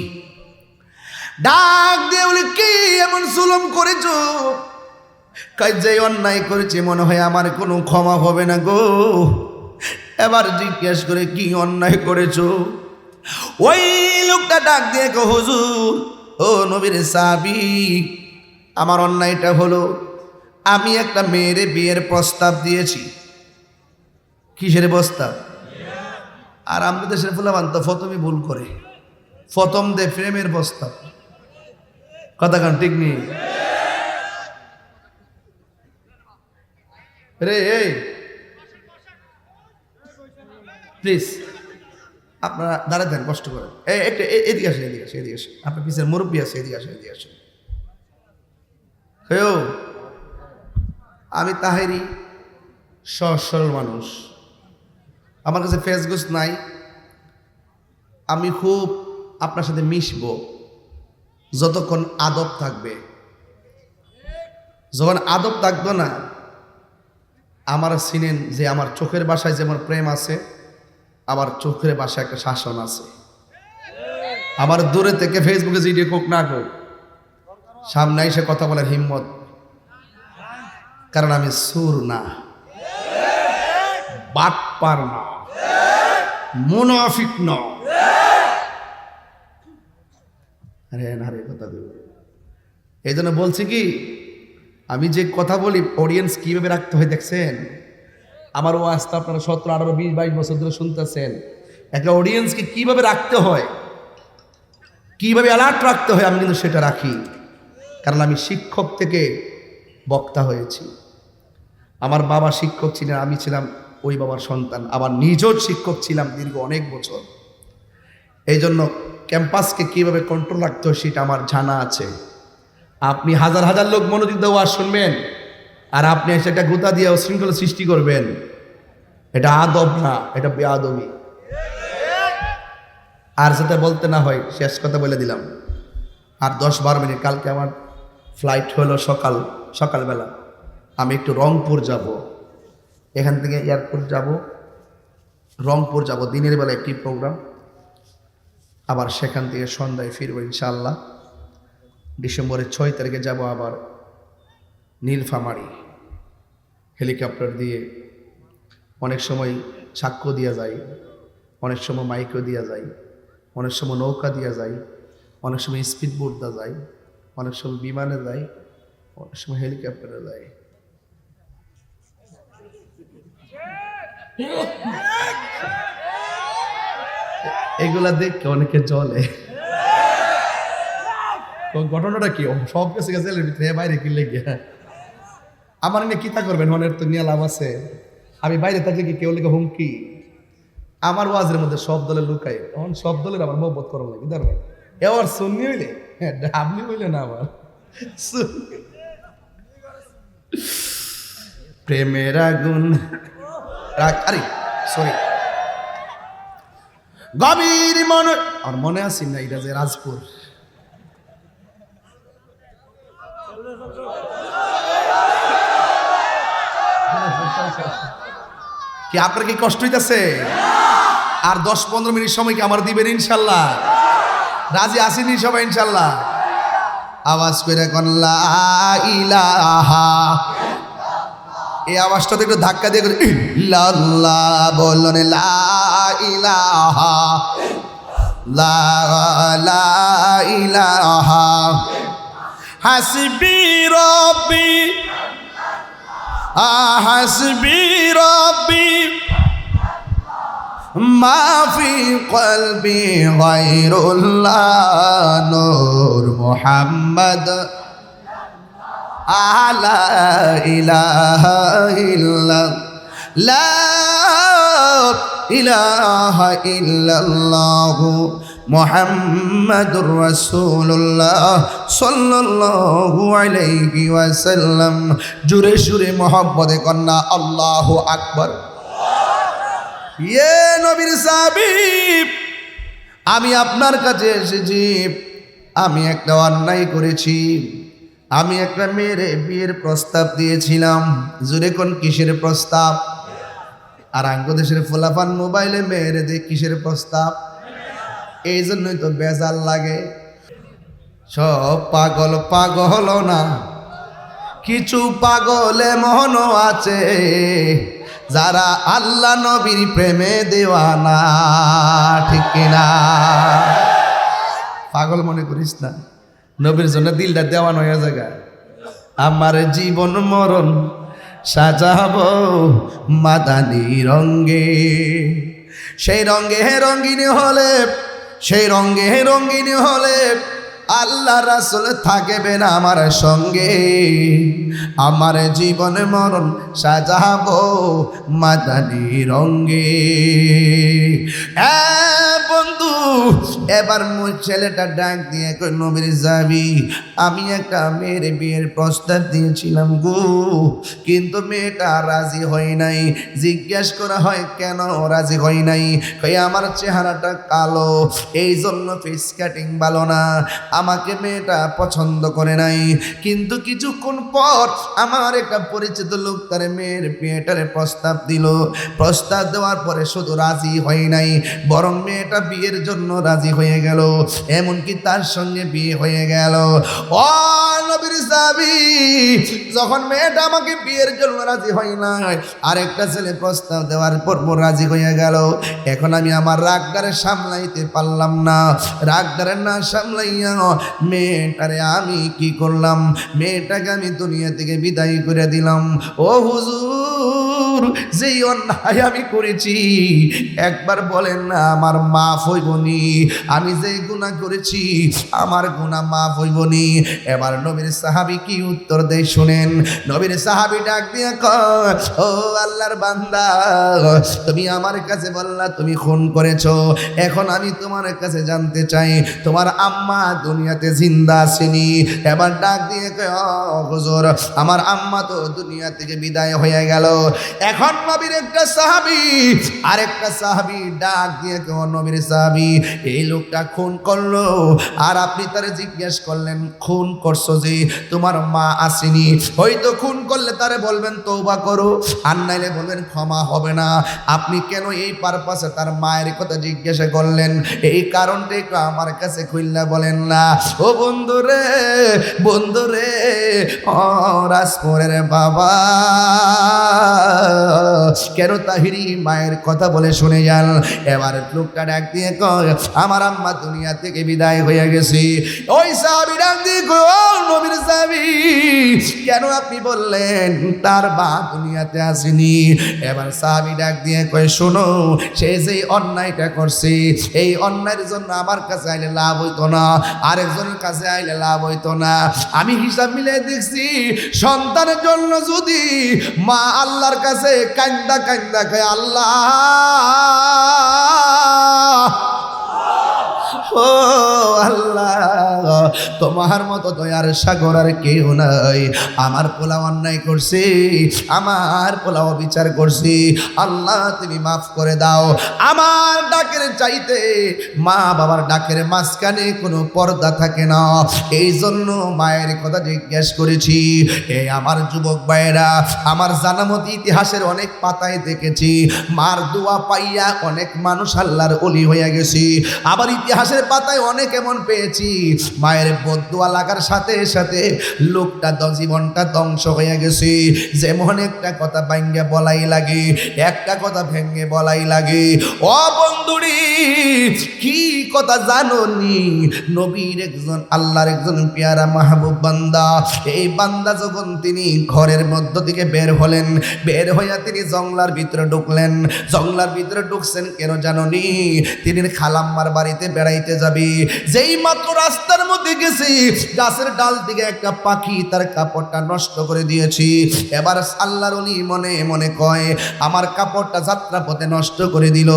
ডাক দিয়ে বলে, কি এমন জুলুম করেছো? কয়, যে অন্যায় করেছি মনে হয় আমার কোনো ক্ষমা হবে না গো। এবার জিজ্ঞেস করে, কি অন্যায় করেছো? ওই লোকটা ডাক দিয়ে কয়, হুজুর, ও নবীর সাহাবী, আমার অন্যায়টা হলো আমি একটা মেয়ের বিয়ের প্রস্তাব দিয়েছি। কিসের প্রস্তাব? আর আমি দেশের ফুলাবান তো প্রথমে ভুল করে, প্রথম দে প্রেমের প্রস্তাব। কথা কান ঠিক নেই রে? এই প্লিজ আপনারা দাঁড়াতে দেন, কষ্ট করেন। একটা এদিকে আসে, এদিকে আসে, এদিকে আসে। আপনার পিছের মুরব্বী আছে, এদিকে আসে, এদিকে আসে। হেও, আমি তাহেরি, সহজ সরল মানুষ, আমার কাছে ফেসগুস নাই। আমি খুব আপনার সাথে মিশবো যতক্ষণ আদব থাকবে। যখন আদব থাকবে না, আমার চিনেন যে আমার চোখের ভাষায় যেমন প্রেম আছে, আমার চোখের ভাষায় একটা শাসন আছে। আমার দূরে থেকে ফেসবুকে ভিডিও কোক না কোক, সামনে এসে কথা বলার হিম্মত, কারণ আমি সুর না, বাটপার না, মুনাফিক না। আরে না রে, কথা দেব। এই জন্য বলছি কি, আমি যে কথা বলি অডিয়েন্স কিভাবে রাখতে হয় দেখছেন? আমার ওয়াজটা আপনারা 17, 18, 20, 22 বছর ধরে শুনতেছেন। একটা অডিয়েন্সকে কিভাবে রাখতে হয়, কিভাবে অ্যালার্ট রাখতে হয়, আমি কিন্তু সেটা রাখি। কারণ আমি শিক্ষক থেকে বক্তা হয়েছি। আমার বাবা শিক্ষক ছিলেন, আমি ছিলাম ওই বাবার সন্তান। আবার নিজেও শিক্ষক ছিলাম দীর্ঘ অনেক বছর। এই জন্য ক্যাম্পাসকে কিভাবে কন্ট্রোল রাখতে হয় সেটা আমার জানা আছে। আপনি হাজার হাজার লোক মনোযোগ দিয়ে ওয়াজ শুনবেন, আর আপনি এসে একটা গোতা দিয়ে শৃঙ্খলা সৃষ্টি করবেন, এটা আদব না, এটা বেআদবি। আর যেটা বলতে না হয় শেষ কথা বলে দিলাম। আর 10-12 মিনিট, কালকে আমার ফ্লাইট হলো সকালবেলা। আমি একটু রংপুর যাব, এখান থেকে এয়ারপোর্ট যাব, রংপুর যাব, দিনের বেলা একটি প্রোগ্রাম, আবার সেখান থেকে সন্ধ্যায় ফিরবো ইনশাআল্লাহ। ডিসেম্বরের 6 তারিখে যাব আবার নীলফামারী, হেলিকপ্টার দিয়ে। অনেক সময় সাক্ষ্য দিয়া যায়, অনেক সময় মাইকও দিয়া যায়, অনেক সময় নৌকা দিয়া যায়, অনেক সময় স্পিড বোট দেওয়া যায়, অনেক সময় বিমানে যায়, অনেক সময় হেলিকপ্টারে যায়। এগুলা দেখে অনেকে চলে। ঘটনাটা কি? সব কিছু গেছে ভিতরে, বাইরে কিনলে গিয়া আমার নিয়ে কিতা করবেন? মনের তো নিয়ে লাভ আছে। আমি বাইরে থাকলে কি কেউ লেগে হুমকি? আমার ওয়াজের মধ্যে সব দলের লুকাই, তখন সব দলের আমার মহব্বত করার লাগে। ধরবে এবার সুন্নি হইলে, হ্যাঁ ডাবলি হইলে না, আমার প্রেমের আগুন। আরে সরি, গভীর মনে, আর মনে আছি না, এটা যে রাজপুর। কি আপনার কি কষ্ট হইতেছে? আর 10-15 মিনিট সময় কি আমার দিবেন ইনশাল্লাহ? রাজি আসেনি সবাই ইনশাল্লাহ? আওয়াজ করে কোন লা ইলাহা, এই আওয়াজটাতে একটু ধাক্কা দিয়ে ইল্লাল্লাহ বলুন, লা ইলাহা, লা ইলাহা, হাসবি রব্বি, হাসবি রব্বি, মাফি কলবি গায়রুল্লাহ নূর মুহাম্মদ আলা ইলাহা ইল্লাল্লাহ লা ইলাহা ইল্লাল্লাহ মুহাম্মাদুর রাসূলুল্লাহ সাল্লাল্লাহু আলাইহি ওয়াসাল্লাম। জোরে সুরে মোহাম্মদে কন্যা আল্লাহু আকবার। ইয়ে নবীর সাহাবী, আমি আপনার কাছে এসেছি। আমি একটা অন্যায় করেছি। আমি একটা মেয়ের বিয়ের প্রস্তাব দিয়েছিলাম। জোরে কোন কিসের প্রস্তাব? আর আঙ্গদেশের ফোলাফান মোবাইলে মেয়েরে দিয়ে কিসের প্রস্তাব? এই জন্যই তো বেজাল লাগে। সব পাগল পাগল না, কিছু পাগল এমনও আছে যারা আল্লাহ নবীর প্রেমে দেওয়ানা। ঠিক কিনা? পাগল মনে করিস না, নবীর জন্য দিলটা দেওয়ান হয়ে জায়গা। আমার জীবন মরণ সাজাবো মাদানী রঙ্গে, সেই রঙ্গে রঙ্গিনী হলে, সেই রঙ্গে রঙ্গিনী হলে আল্লাহ রাসূল থাকবেন আমার সঙ্গে। আমার জীবন মরণ সাজাবো মাদানী রঙ্গে। বন্ধু, এবার মুই ছেলেটা ডাক দিয়ে কই, নবীর যাবি, আমি একটা মেয়ের বিয়ের প্রস্তাব দিয়েছিলাম গো, কিন্তু মেয়েটা রাজি হয় নাই। জিজ্ঞেস করা হয় কেন রাজি হয় নাই? কই আমার চেহারাটা কালো, এই জন্য ফেস কাটিং ভালো না, আমাকে মেয়েটা পছন্দ করে নাই। কিন্তু কিছুক্ষণ পর আমার একটা পরিচিত লোক তার মেয়ের বিয়েটারে প্রস্তাব দিল। প্রস্তাব দেওয়ার পরে শুধু রাজি হয় নাই, বরং মেয়েটা বিয়ের জন্য রাজি হয়ে গেল, এমনকি তার সঙ্গে বিয়ে হয়ে গেল। ও নবীর সাহাবী, যখন মেয়েটা আমাকে বিয়ের জন্য রাজি হয় নাই, আরেকটা ছেলে প্রস্তাব দেওয়ার পর রাজি হয়ে গেল। এখন আমি আমার রাগদারে সামলাইতে পারলাম না। রাগদারে না সামলাইয়া মেয়েটারে আমি কি করলাম? মেয়েটাকে আমি দুনিয়া থেকে বিদায় করে দিলাম। ও হুজুর, যেই অন্যায় আমি করেছি একবার বলেন না আমার মাফ হইবনি? আমি যেই গুনাহ করেছি আমার গুনাহ মাফ হইবনি? এবার নবীর সাহাবী কি উত্তর দেয় শুনেন। নবীর সাহাবী ডাক দিয়ে কয়, ও আল্লাহর বান্দা, তুমি আমার কাছে বললা তুমি খুন করেছো, এখন আমি তোমার কাছে জানতে চাই তোমার আম্মা দুনিয়াতে জিন্দা আসেনি? এবার ডাক দিয়ে কয়, ও হুজুর, আমার আম্মা তো দুনিয়া থেকে বিদায় হয়ে গেল। এখন নবীর একটা সাহাবী আরেকটা সাহাবী ডাক দিয়ে কয়, নবীর সাহাবী, এই লোকটা খুন করলো, আর আপনি তারে জিজ্ঞেস করলেন খুন করছো যে তোমার মা আসেনি, হয়তো খুন করলে তারে বলবেন তওবা করো, আর নাইলে বলবেন ক্ষমা হবে না। আপনি কেন এই পারপাসে তার মায়ের কথা জিজ্ঞাসা করলেন? এই কারণটা একটু আমার কাছে খুলনা বলেন না। ও বন্ধুরে, বন্ধুরে, ও রাজপুরের বাবা, কেন তাহিরি মায়ের কথা বলে শুনে যান। এবার লোকটা ডাক দিয়ে কয়, আমার আম্মা দুনিয়া থেকে বিদায় হয়ে গেছে। ওই সাহাবী ডাক দিয়ে কয়, ও নবীর সাহাবী, কেন আপনি বললেন তার মা দুনিয়াতে আসেনি? এবার সাহাবী ডাক দিয়ে কয়, শোনো, সে যেই অন্যায়টা করছে, এই অন্যায়ের জন্য আমার কাছে আইলে লাভ হইতো না, আরেকজনের কাছে আইলে লাভ হইতো না। আমি হিসাব মিলে দেখছি, সন্তানের জন্য যদি মা আল্লাহর কাছে কান্দা কান্দা কয়, আল্লাহ ও আল্লাহ, তোমার মতো দয়ার সাগর আর কেউ নাই। আমার পোলা অন্যায় করছি, আমার পোলা বিচার করছি, আল্লাহ তুমি মাফ করে দাও। আমার ডাকের চাইতে মা বাবার ডাকের মাঝখানে কোনো পর্দা থাকে না, এই জন্য মায়ের কথা জিজ্ঞেস করেছি। এই আমার যুবক ভাইয়েরা, আমার জানামতি ইতিহাসের অনেক পাতায় দেখেছি মার দোয়া পাইয়া অনেক মানুষ আল্লাহর ওলি হয়ে গেছি। আবার ইতিহাসের পাতায় অনেক এমন পেয়েছি মায়ের বদদুয়া লাগার সাথে সাথে লোকটা জীবনটা ধ্বংস হয়ে গেছে। যেমন একটা কথা ভাঙ্গে বলাই লাগে, একটা কথা ভেঙ্গে বলাই লাগে। ও বন্ধুরি, কি কথা জানো নি? নবীর একজন আল্লাহর একজন পেয়ারা মাহবুব বান্দা, এই বান্দা যখন তিনি ঘরের মধ্য থেকে বের হলেন, বের হইয়া তিনি জঙ্গলার ভিতরে ঢুকলেন। জঙ্গলার ভিতরে ঢুকছেন কেন জানো নি? তিনি খালাম্মার বাড়িতে বেড়াইতে যাবে। যেই মাত্র রাস্তার মধ্যে গেছি, গাছের ডাল থেকে একটা পাখি তার কাপড়টা নষ্ট করে দিয়েছি। এবার আল্লাহর ওলি মনে মনে কয়, আমার কাপড়টা যাত্রা পথে নষ্ট করে দিল,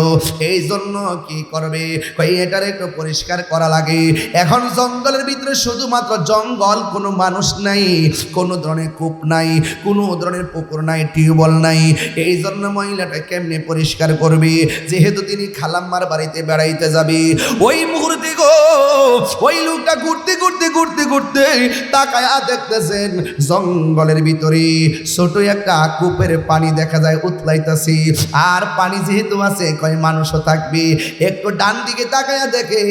এই জন্য কি করবে? কই এটার একটু পরিষ্কার করা লাগে। এখন জঙ্গলের ভিতরে শুধুমাত্র জঙ্গল, কোনো মানুষ নাই, কোনো ধরনের কূপ নাই, কোনো ধরনের পুকুর নাই, টিউবওয়েল নাই। এই জন্য মহিলাটা কেমনে পরিষ্কার করবে? যেহেতু তিনি খালাম্মার বাড়িতে বেড়াইতে যাবে। ওই মুহূর্তে গো ওই লোকটা ঘুরতে ঘুরতে ঘুরতে ঘুরতে তাকায়া দেখতেছেন জঙ্গলের ভিতরে ছোট একটা কূপের পানি দেখা যায় উতলাইতেছে। আর পানি যেহেতু আছে কয় মানুষও থাকবে। একটু ডান দিকে তাকায়া দেখে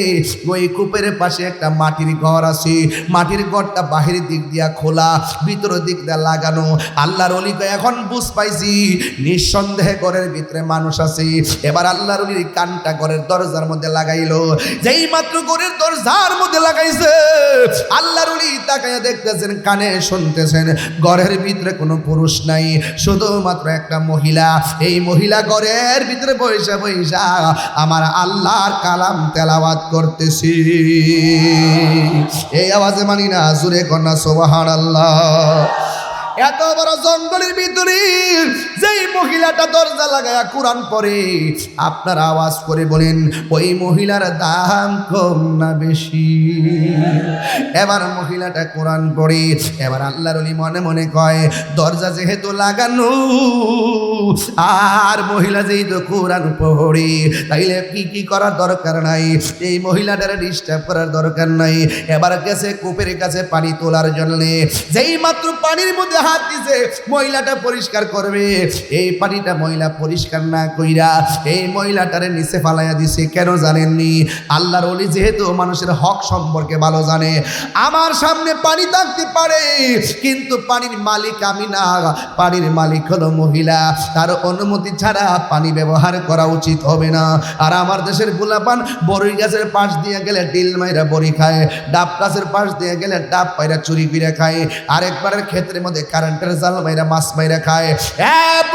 ওই কূপের পাশে একটা মাটির ঘর আছে। মাটির ঘরটা বাহিরের দিক দিয়া খোলা, ভিতরের দিক দিয়া লাগানো। আল্লাহর ওলি কয়, এখন বুঝ পাইছি নিঃসন্দেহে ঘরের ভিতরে মানুষ আছে। এবার আল্লাহর ওলির কানটা ঘরের দরজার মধ্যে লাগাইলো। যেই মাত্র ঘরের দরজার মধ্যে লাগাইছে, আল্লাহর ওলি তাকায়া দেখতেছেন, কানে শুনতেছেন, ঘরের ভিতরে কোনো পুরুষ নাই, শুধুমাত্র একটা মহিলা। এই মহিলা ঘরের ভিতরে বৈশা বৈশা আমার আল্লাহর কালাম তেলাওয়াত করতেছি। এই আওয়াজে মানি না, জোরে কন্যা সুবহানাল্লাহ। এত বড় জঙ্গলের ভিতরে যেই মহিলাটা দরজা লাগায়া কোরআন পড়ে, আপনারা আওয়াজ করে বলেন, ওই মহিলার দাম কম না বেশি? এবার মহিলাটা কোরআন পড়ে। এবার আল্লাহর ওলি মনে মনে কয়, দরজা যেহেতু লাগানো আর মহিলা যেহেতু কোরআন পড়ে, তাইলে কি করার দরকার নাই, এই মহিলাটার ডিস্টার্ব করার দরকার নাই। এবার গেছে কূপের কাছে পানি তোলার জন্য। যেই মাত্র পানির মধ্যে হাত দিছে, মহিলাটা পরিষ্কার করবে, এই পানিটা মহিলা পরিষ্কার না কইরা এই মহিলাটারে নিচে ফালাইয়া দিছে। কেন জানেননি? আল্লাহর ওলি যেহেতু মানুষের হক সম্পর্কে ভালো জানে। আমার সামনে পানি থাকতে পারে, কিন্তু পানির মালিক আমি না, পানির মালিক হলো মহিলা। তার অনুমতি ছাড়া পানি ব্যবহার করা উচিত হবে না। আর আমার দেশের গোলাপান বড়ই গাছের পাশ দিয়ে গেলে ডিল মাইরা বড়ি খায়, ডাব গাছের পাশ দিয়ে গেলে ডাব পাইরা চুরি করে খায়, আরেকবারের ক্ষেত্রের মধ্যে কারেন্টের জাল মাইরা মাছ মাইরা খায়।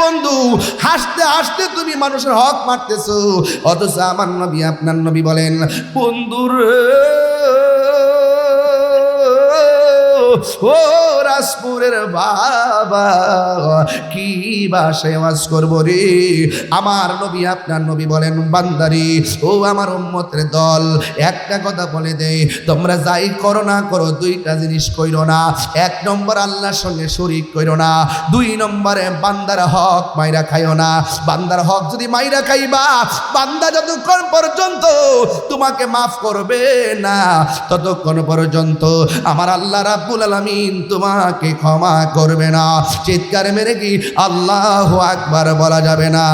বন্ধু, হাসতে হাসতে তুমি মানুষের হক মারতেছো, অথচ আমার নবী আপনার নবী বলেন, বন্ধুরে ও রাজপুরের বাবা, কি ভাষায় আওয়াজ করবো রে? আমার নবী আপনার নবী বলেন, বান্দারি ও আমার উম্মতের দল, একটা কথা বলে দেই, তোমরা যাই করো না করো, দুইটা জিনিস কইরো না। এক নম্বর আল্লাহর সঙ্গে শরীক কইরো না। দুই নম্বরে বান্দার হক মাইরা খাইও না। বান্দার হক যদি মাইরা খাইবা, বান্দা যতক্ষণ পর্যন্ত তোমাকে মাফ করবে না, ততক্ষণ পর্যন্ত আমার আল্লাহ রাব্বুল আলামিন তোমাকে ক্ষমা করবে না। চিৎকার মেরে কি আল্লাহু আকবার বলা যাবে না?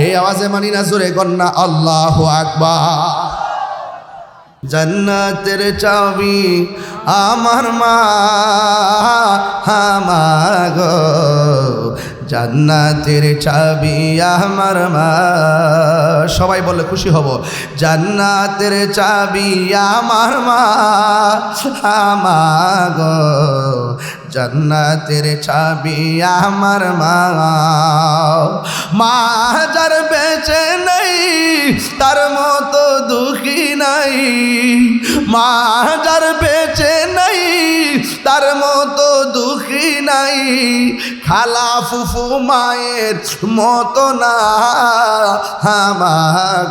এই আওয়াজে মানি না, জোরে কন্যা আল্লাহু আকবার। জান্নাতের চাবি আমার মা, গো জান্নাতের চাবি আমার মা। সবাই বললে খুশি হব। জান্নাতের চাবি আমার মা, গো জান্নাতের চাবি আমার মা। যার বেঁচে নেই তার মতো দুঃখী নাই, মা যার বেঁচে নাই তার মতো দুঃখী নাই। খালা ফুফু মায়ের মতো না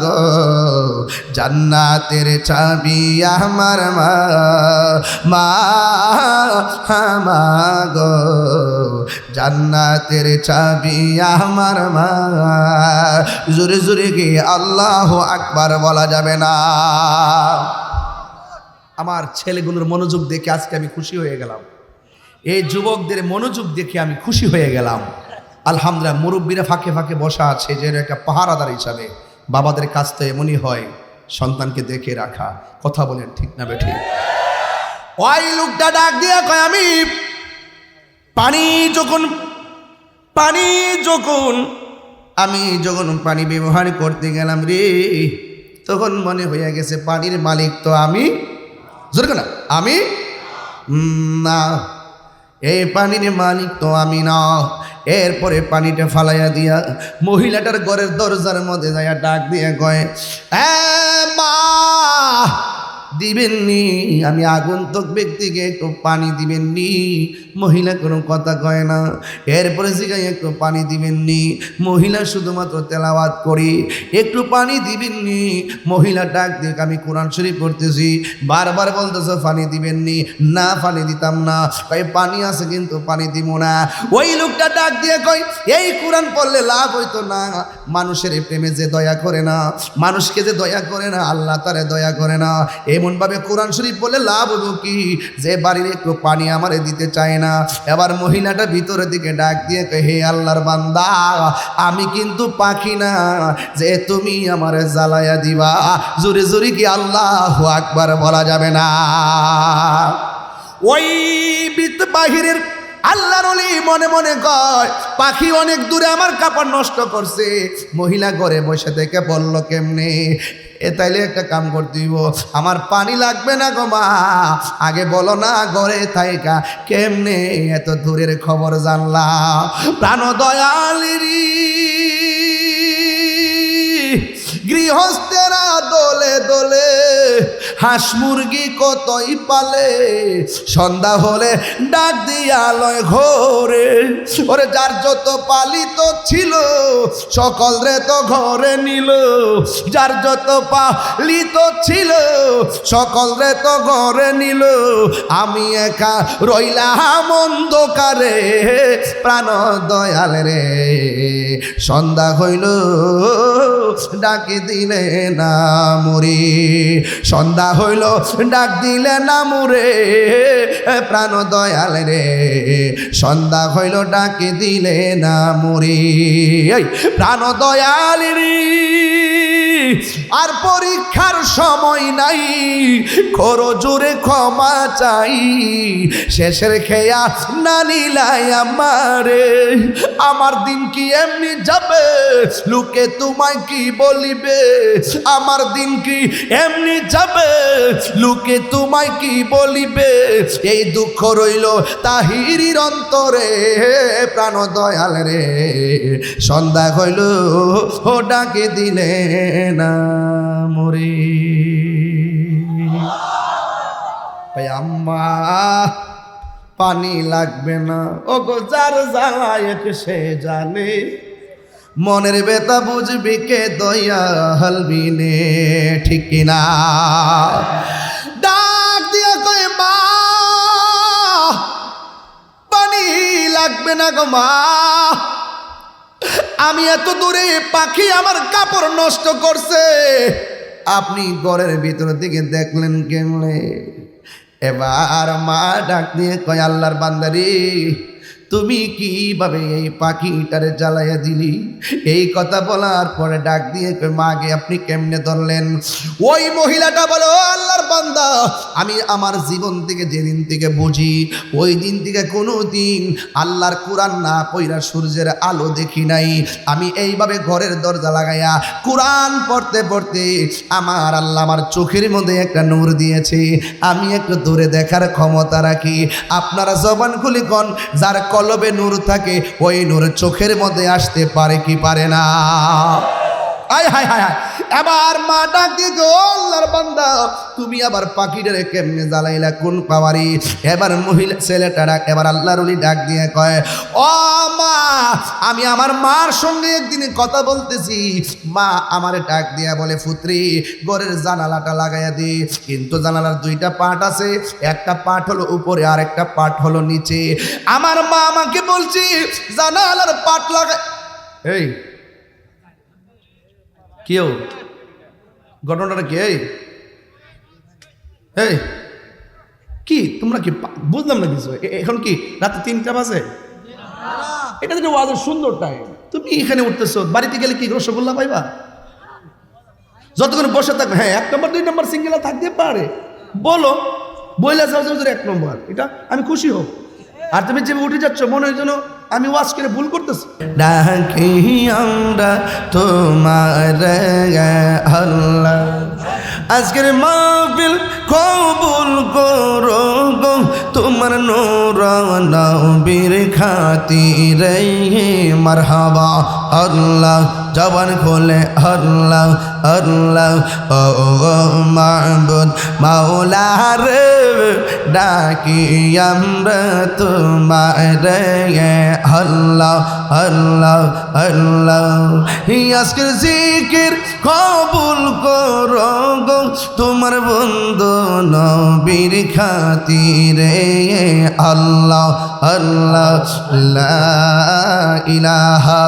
গো, জান্নাতের চাবি আমার মা গো, জান্নাতের চাবি আমার মা। জোরে জোরে কি আল্লাহু আকবার বলা যাবে না? আমার ছেলেগুলোর মনোযোগ দেখে আজকে আমি খুশি হয়ে গেলাম। এই যুবকদের মনোযোগ দেখে আমি খুশি হয়ে গেলাম। আলহামদুলিল্লাহ, মুরব্বীরা ফাঁকে ফাঁকে বসা আছে, যেন একটা পাহারাদার হিসাবে। বাবাদের কাজ তো এমনই হয়, সন্তানকে দেখে রাখা। কথা বলেন ঠিক না বেঠিক? ওই লোকটা ডাক দিয়ে কয় আমি যখন পানি ব্যবহার করতে গেলাম রে, তখন মনে হয়ে গেছে পানির মালিক তো আমি। জোরে না, আমি না, এই পানির মালিক তো আমি না। এরপরে পানিটা ফালাইয়া দিয়া মহিলাটার ঘরের দরজার মধ্যে যাইয়া ডাক দিয়ে কয়, মা দিবেননি, আমি আগন্তুক ব্যক্তিকে একটু পানি দিবেননি? মহিলা কোনো কথা কয় না। এরপরে জিগাই একটু পানি দিবেননি? মহিলা শুধুমাত্র তেলাওয়াত করি, একটু পানি দিবেননি? মহিলা ডাক দিয়ে, আমি কোরআন শরীফ পড়তেছি, বারবার বলতেছে পানি দিবেননি? না, পানি দিতাম না। কয় পানি আছে কিন্তু পানি দিব না। ওই লোকটা ডাক দিয়ে কয়, এই কোরআন পড়লে লাভ হইতো না? মানুষের প্রেমে যে দয়া করে না, মানুষকে যে দয়া করে না, আল্লাহ তারে দয়া করে না। এমনভাবে কোরআন শরীফ বলে লাভ হলো কি, যে বাড়ির একটু পানি আমারে দিতে চায় না। এবার মহিলাটা ভিতরের দিকে ডাক দিয়ে কয়, হে আল্লাহর বান্দা, আমি কিন্তু পাখি না যে তুমি আমারে জ্বালাইয়া দিবা। জোরে জোরে কি আল্লাহু আকবার বলা যাবে না? ওই বাহিরের আল্লাহর ওলি মনে মনে কয়, পাখি অনেক দূরে আমার কাপড় নষ্ট করছে। মহিলা ঘরে বসে থেকে বলল, কেমনে? তাইলে একটা কাম করতে দিব, আমার পানি লাগবে না গো মা, আগে বলো না ঘরে থাইকা কেমনে এত দূরের খবর জানলা? প্রাণ দয়ালেরি গৃহস্থেরা দোলে দোলে হাঁস মুরগি কতই পালে, সন্ধ্যা হলে ডাক দিয়া লয় ঘরে। ওরে যার যত পালিত ছিল সকল রে তো ঘরে নিল, যার যত পালিত ছিল সকল রে তো ঘরে নিল। আমি একা রইলাম অন্ধকারে, প্রাণ দয়াল রে সন্ধ্যা হইল ডাকি দিলে না মরি, সন্ধ্যা হইল ডাক দিলে না মুরে, প্রাণ দয়াল রে সন্ধ্যা হইল ডাকি দিলে না মরি। প্রাণ দয়াল রে আর পরীক্ষার সময় নাই, খরো জোরে ক্ষমা চাই, শেষের খেয়া না নিলাই আমারে। আমার দিন কি এমনি যাবে, লোকে তোমায় কি বলিবে? আমার দিন কি এমনি যাবে, লোকে তোমায় কি বলিবে? এই দুঃখ রইল তাহিরির অন্তরে, প্রাণ দয়াল রে সন্ধ্যা হইল ও ডাকে দিলে না মরে। আম্মা পানি লাগবে না, ও গো যার জ্বালায় সে জানে, মনের বেতা বুঝবি কে দয়াল বিনে, ঠিক কিনা? ডাক দিয়া কয়, মা পানি লাগবে না গো মা, আমি এত দূরে, পাখি আমার কাপড় নষ্ট করছে, আপনি ঘরের ভিতর দিকে দেখলেন কেমনে? এবার মা ডাক দিয়ে কয়, আল্লাহর বান্দারি, তুমি কিভাবে এই পাখিটারে জ্বালাইয়া দিলি? এই কথা বলার পরে ডাক দিয়ে কয়, মাকে আপনি কেমনে ধরলেন? ওই মহিলাটা বলো, আল্লাহর বান্দা, আমি আমার জীবন থেকে যেদিন থেকে বুঝি, ওই দিন থেকে কোনো দিন আল্লাহর কোরআন না পইরা সূর্যের আলো দেখি নাই। আমি এইভাবে ঘরের দরজা লাগাইয়া কোরআন পড়তে পড়তে আমার আল্লাহ আমার চোখের মধ্যে একটা নূর দিয়েছে, আমি একটু দূরে দেখার ক্ষমতা রাখি। আপনারা জবান খুলে কোন, যার কলবে নূর থাকে ওই নূর চোখের মধ্যে আসতে পারে কি পারে না? আয় হায় হায় হায়। এবার মা ডাক দিয়ে, আল্লাহর বান্দা, তুমি আবার পাখিটারে কেমনে জ্বালাইলা, কোন পাওয়ারি? এবার মহিলা ছেলেটা ডাক, এবার আল্লাহর ওলি ডাক দিয়ে কয়, ও মা, আমি আমার মার সঙ্গে একদিন কথা বলতেছি, মা আমারে ডাক দিয়া বলে, পুত্রী ঘরের জানালাটা লাগাইয়া দি। কিন্তু জানালার দুইটা পাট আছে, একটা পাট হলো উপরে আর একটা পাট হলো নিচে। আমার মা আমাকে বলছি জানালার পাট লাগা। এই কেউ ঘটনাটা কি? এই কি তোমরা কি বুঝলাম না কিছু? এখন কি রাতে 3টা বাজে? এটা তো ওয়াজের সুন্দর টাইম, তুমি এখানে উঠতেছো, বাড়িতে গেলে কি রসগোল্লা পাইবা? যতক্ষণ বসে থাকবে, হ্যাঁ 1 নম্বর 2 নম্বর সিঙ্গেল থাকতে পারে, বলো, বইলা যাও যে 1 নম্বর, এটা আমি খুশি হব। আর তুমি যে উঠে যাচ্ছ মনে হয় যেন আমি ওয়াজ করে ভুল করতেছি। ডাকি আমরা তোমার আল্লাহ, আজকের মাহফিল কবুল করো গো, তোমার নূর নবীর খাতিরে মারহাবা আল্লাহ। জবান খোলে আল্লাহ আল্লাহ, ও মাবুদ মাওলা রে, ডাকি আমরা তোমার আল্লাহ আল্লাহ আল্লাহ। আজকের জিকির কবুল করো গো, তোমার বন্ধু নবীর খাতিরে আল্লাহ আল্লাহ, লা ইলাহা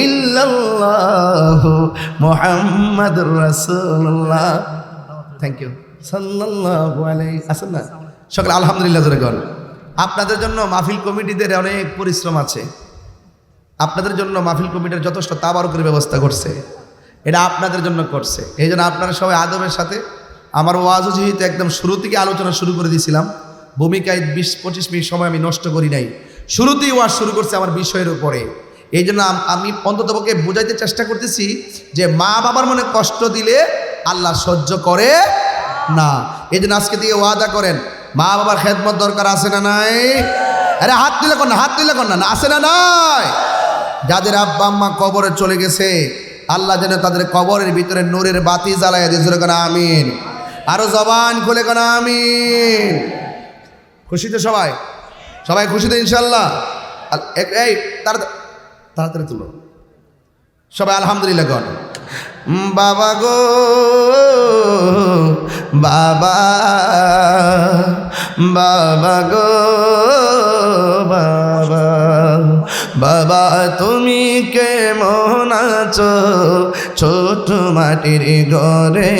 ইল্লাল্লাহ মুহাম্মাদুর রাসূলুল্লাহ। থ্যাংক ইউ সাল্লাল্লাহু আলাইহি ওয়াসাল্লাম। সকলে আলহামদুলিল্লাহ জোরে বলেন। আপনাদের জন্য মাহফিল কমিটিদের অনেক পরিশ্রম আছে, আপনাদের জন্য মাহফিল কমিটির যথেষ্ট তাবারুকের ব্যবস্থা করছে, এটা আপনাদের জন্য করছে। এই জন্য আপনারা সবাই আদবের সাথে, আমার ওয়াজও যেহেতু একদম শুরু থেকে আলোচনা শুরু করে দিয়েছিলাম, ভূমিকায় 20-25 মিনিট সময় আমি নষ্ট করি নাই, শুরুতেই ওয়াজ শুরু করছে আমার বিষয়ের উপরে। এই জন্য আমি অন্ততপক্ষে বোঝাইতে চেষ্টা করতেছি যে মা বাবার মনে কষ্ট দিলে আল্লাহ সহ্য করে না। এই জন্য আজকে থেকে ওয়াদা করেন, মা বাবার খেদমত দরকার আছে না নাই? আরে হাত দিলে কোন না, হাত দিলে কোন না, আছে না নাই? যাদের আব্বা আম্মা কবরে চলে গেছে, আল্লাহ যেন তাদের কবরের ভিতরে নূরের বাতি জ্বালায় দিয়েছিল, কেন আমিন। আরো জবান খুলে কেন আমিন। খুশিতে সবাই, সবাই খুশিতে ইনশাল্লাহ। এই তাড়াতাড়ি তুলো সবাই, আলহামদুলিল্লাহ গণ। বাবা গো বাবা, বাবা গো বাবা, বাবা তুমি কেমন আছো ছোট মাটির ঘরে,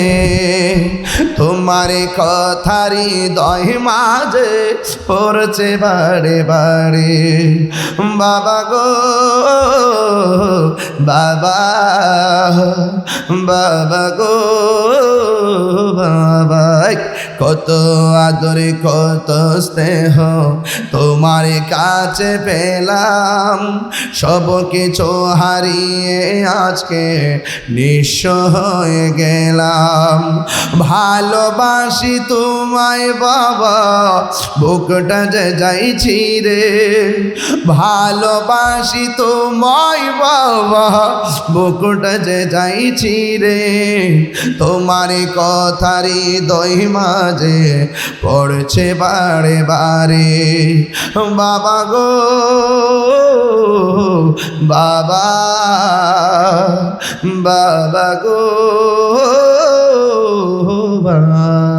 তোমার কথারি দয় মাঝে পড়ছে বারে বারে। বাবা গো বাবা, বাবা গো বাবা, কত আদরে কত স্নেহ তোমার কাছে পেলাম, সব কিছু হারিয়ে আজকে নিঃস্ব হয়ে গেলাম। ভালোবাসি তোমায় বাবা, বুকটা যে যাইছি রে, ভালোবাসি তোমায় বাবা, বুকটা যে যাইছি রে, তোমার কথারি দই মাঝে পড়ছে বারে বারে। বাবা গো বাবা, বাবা গো বাবা।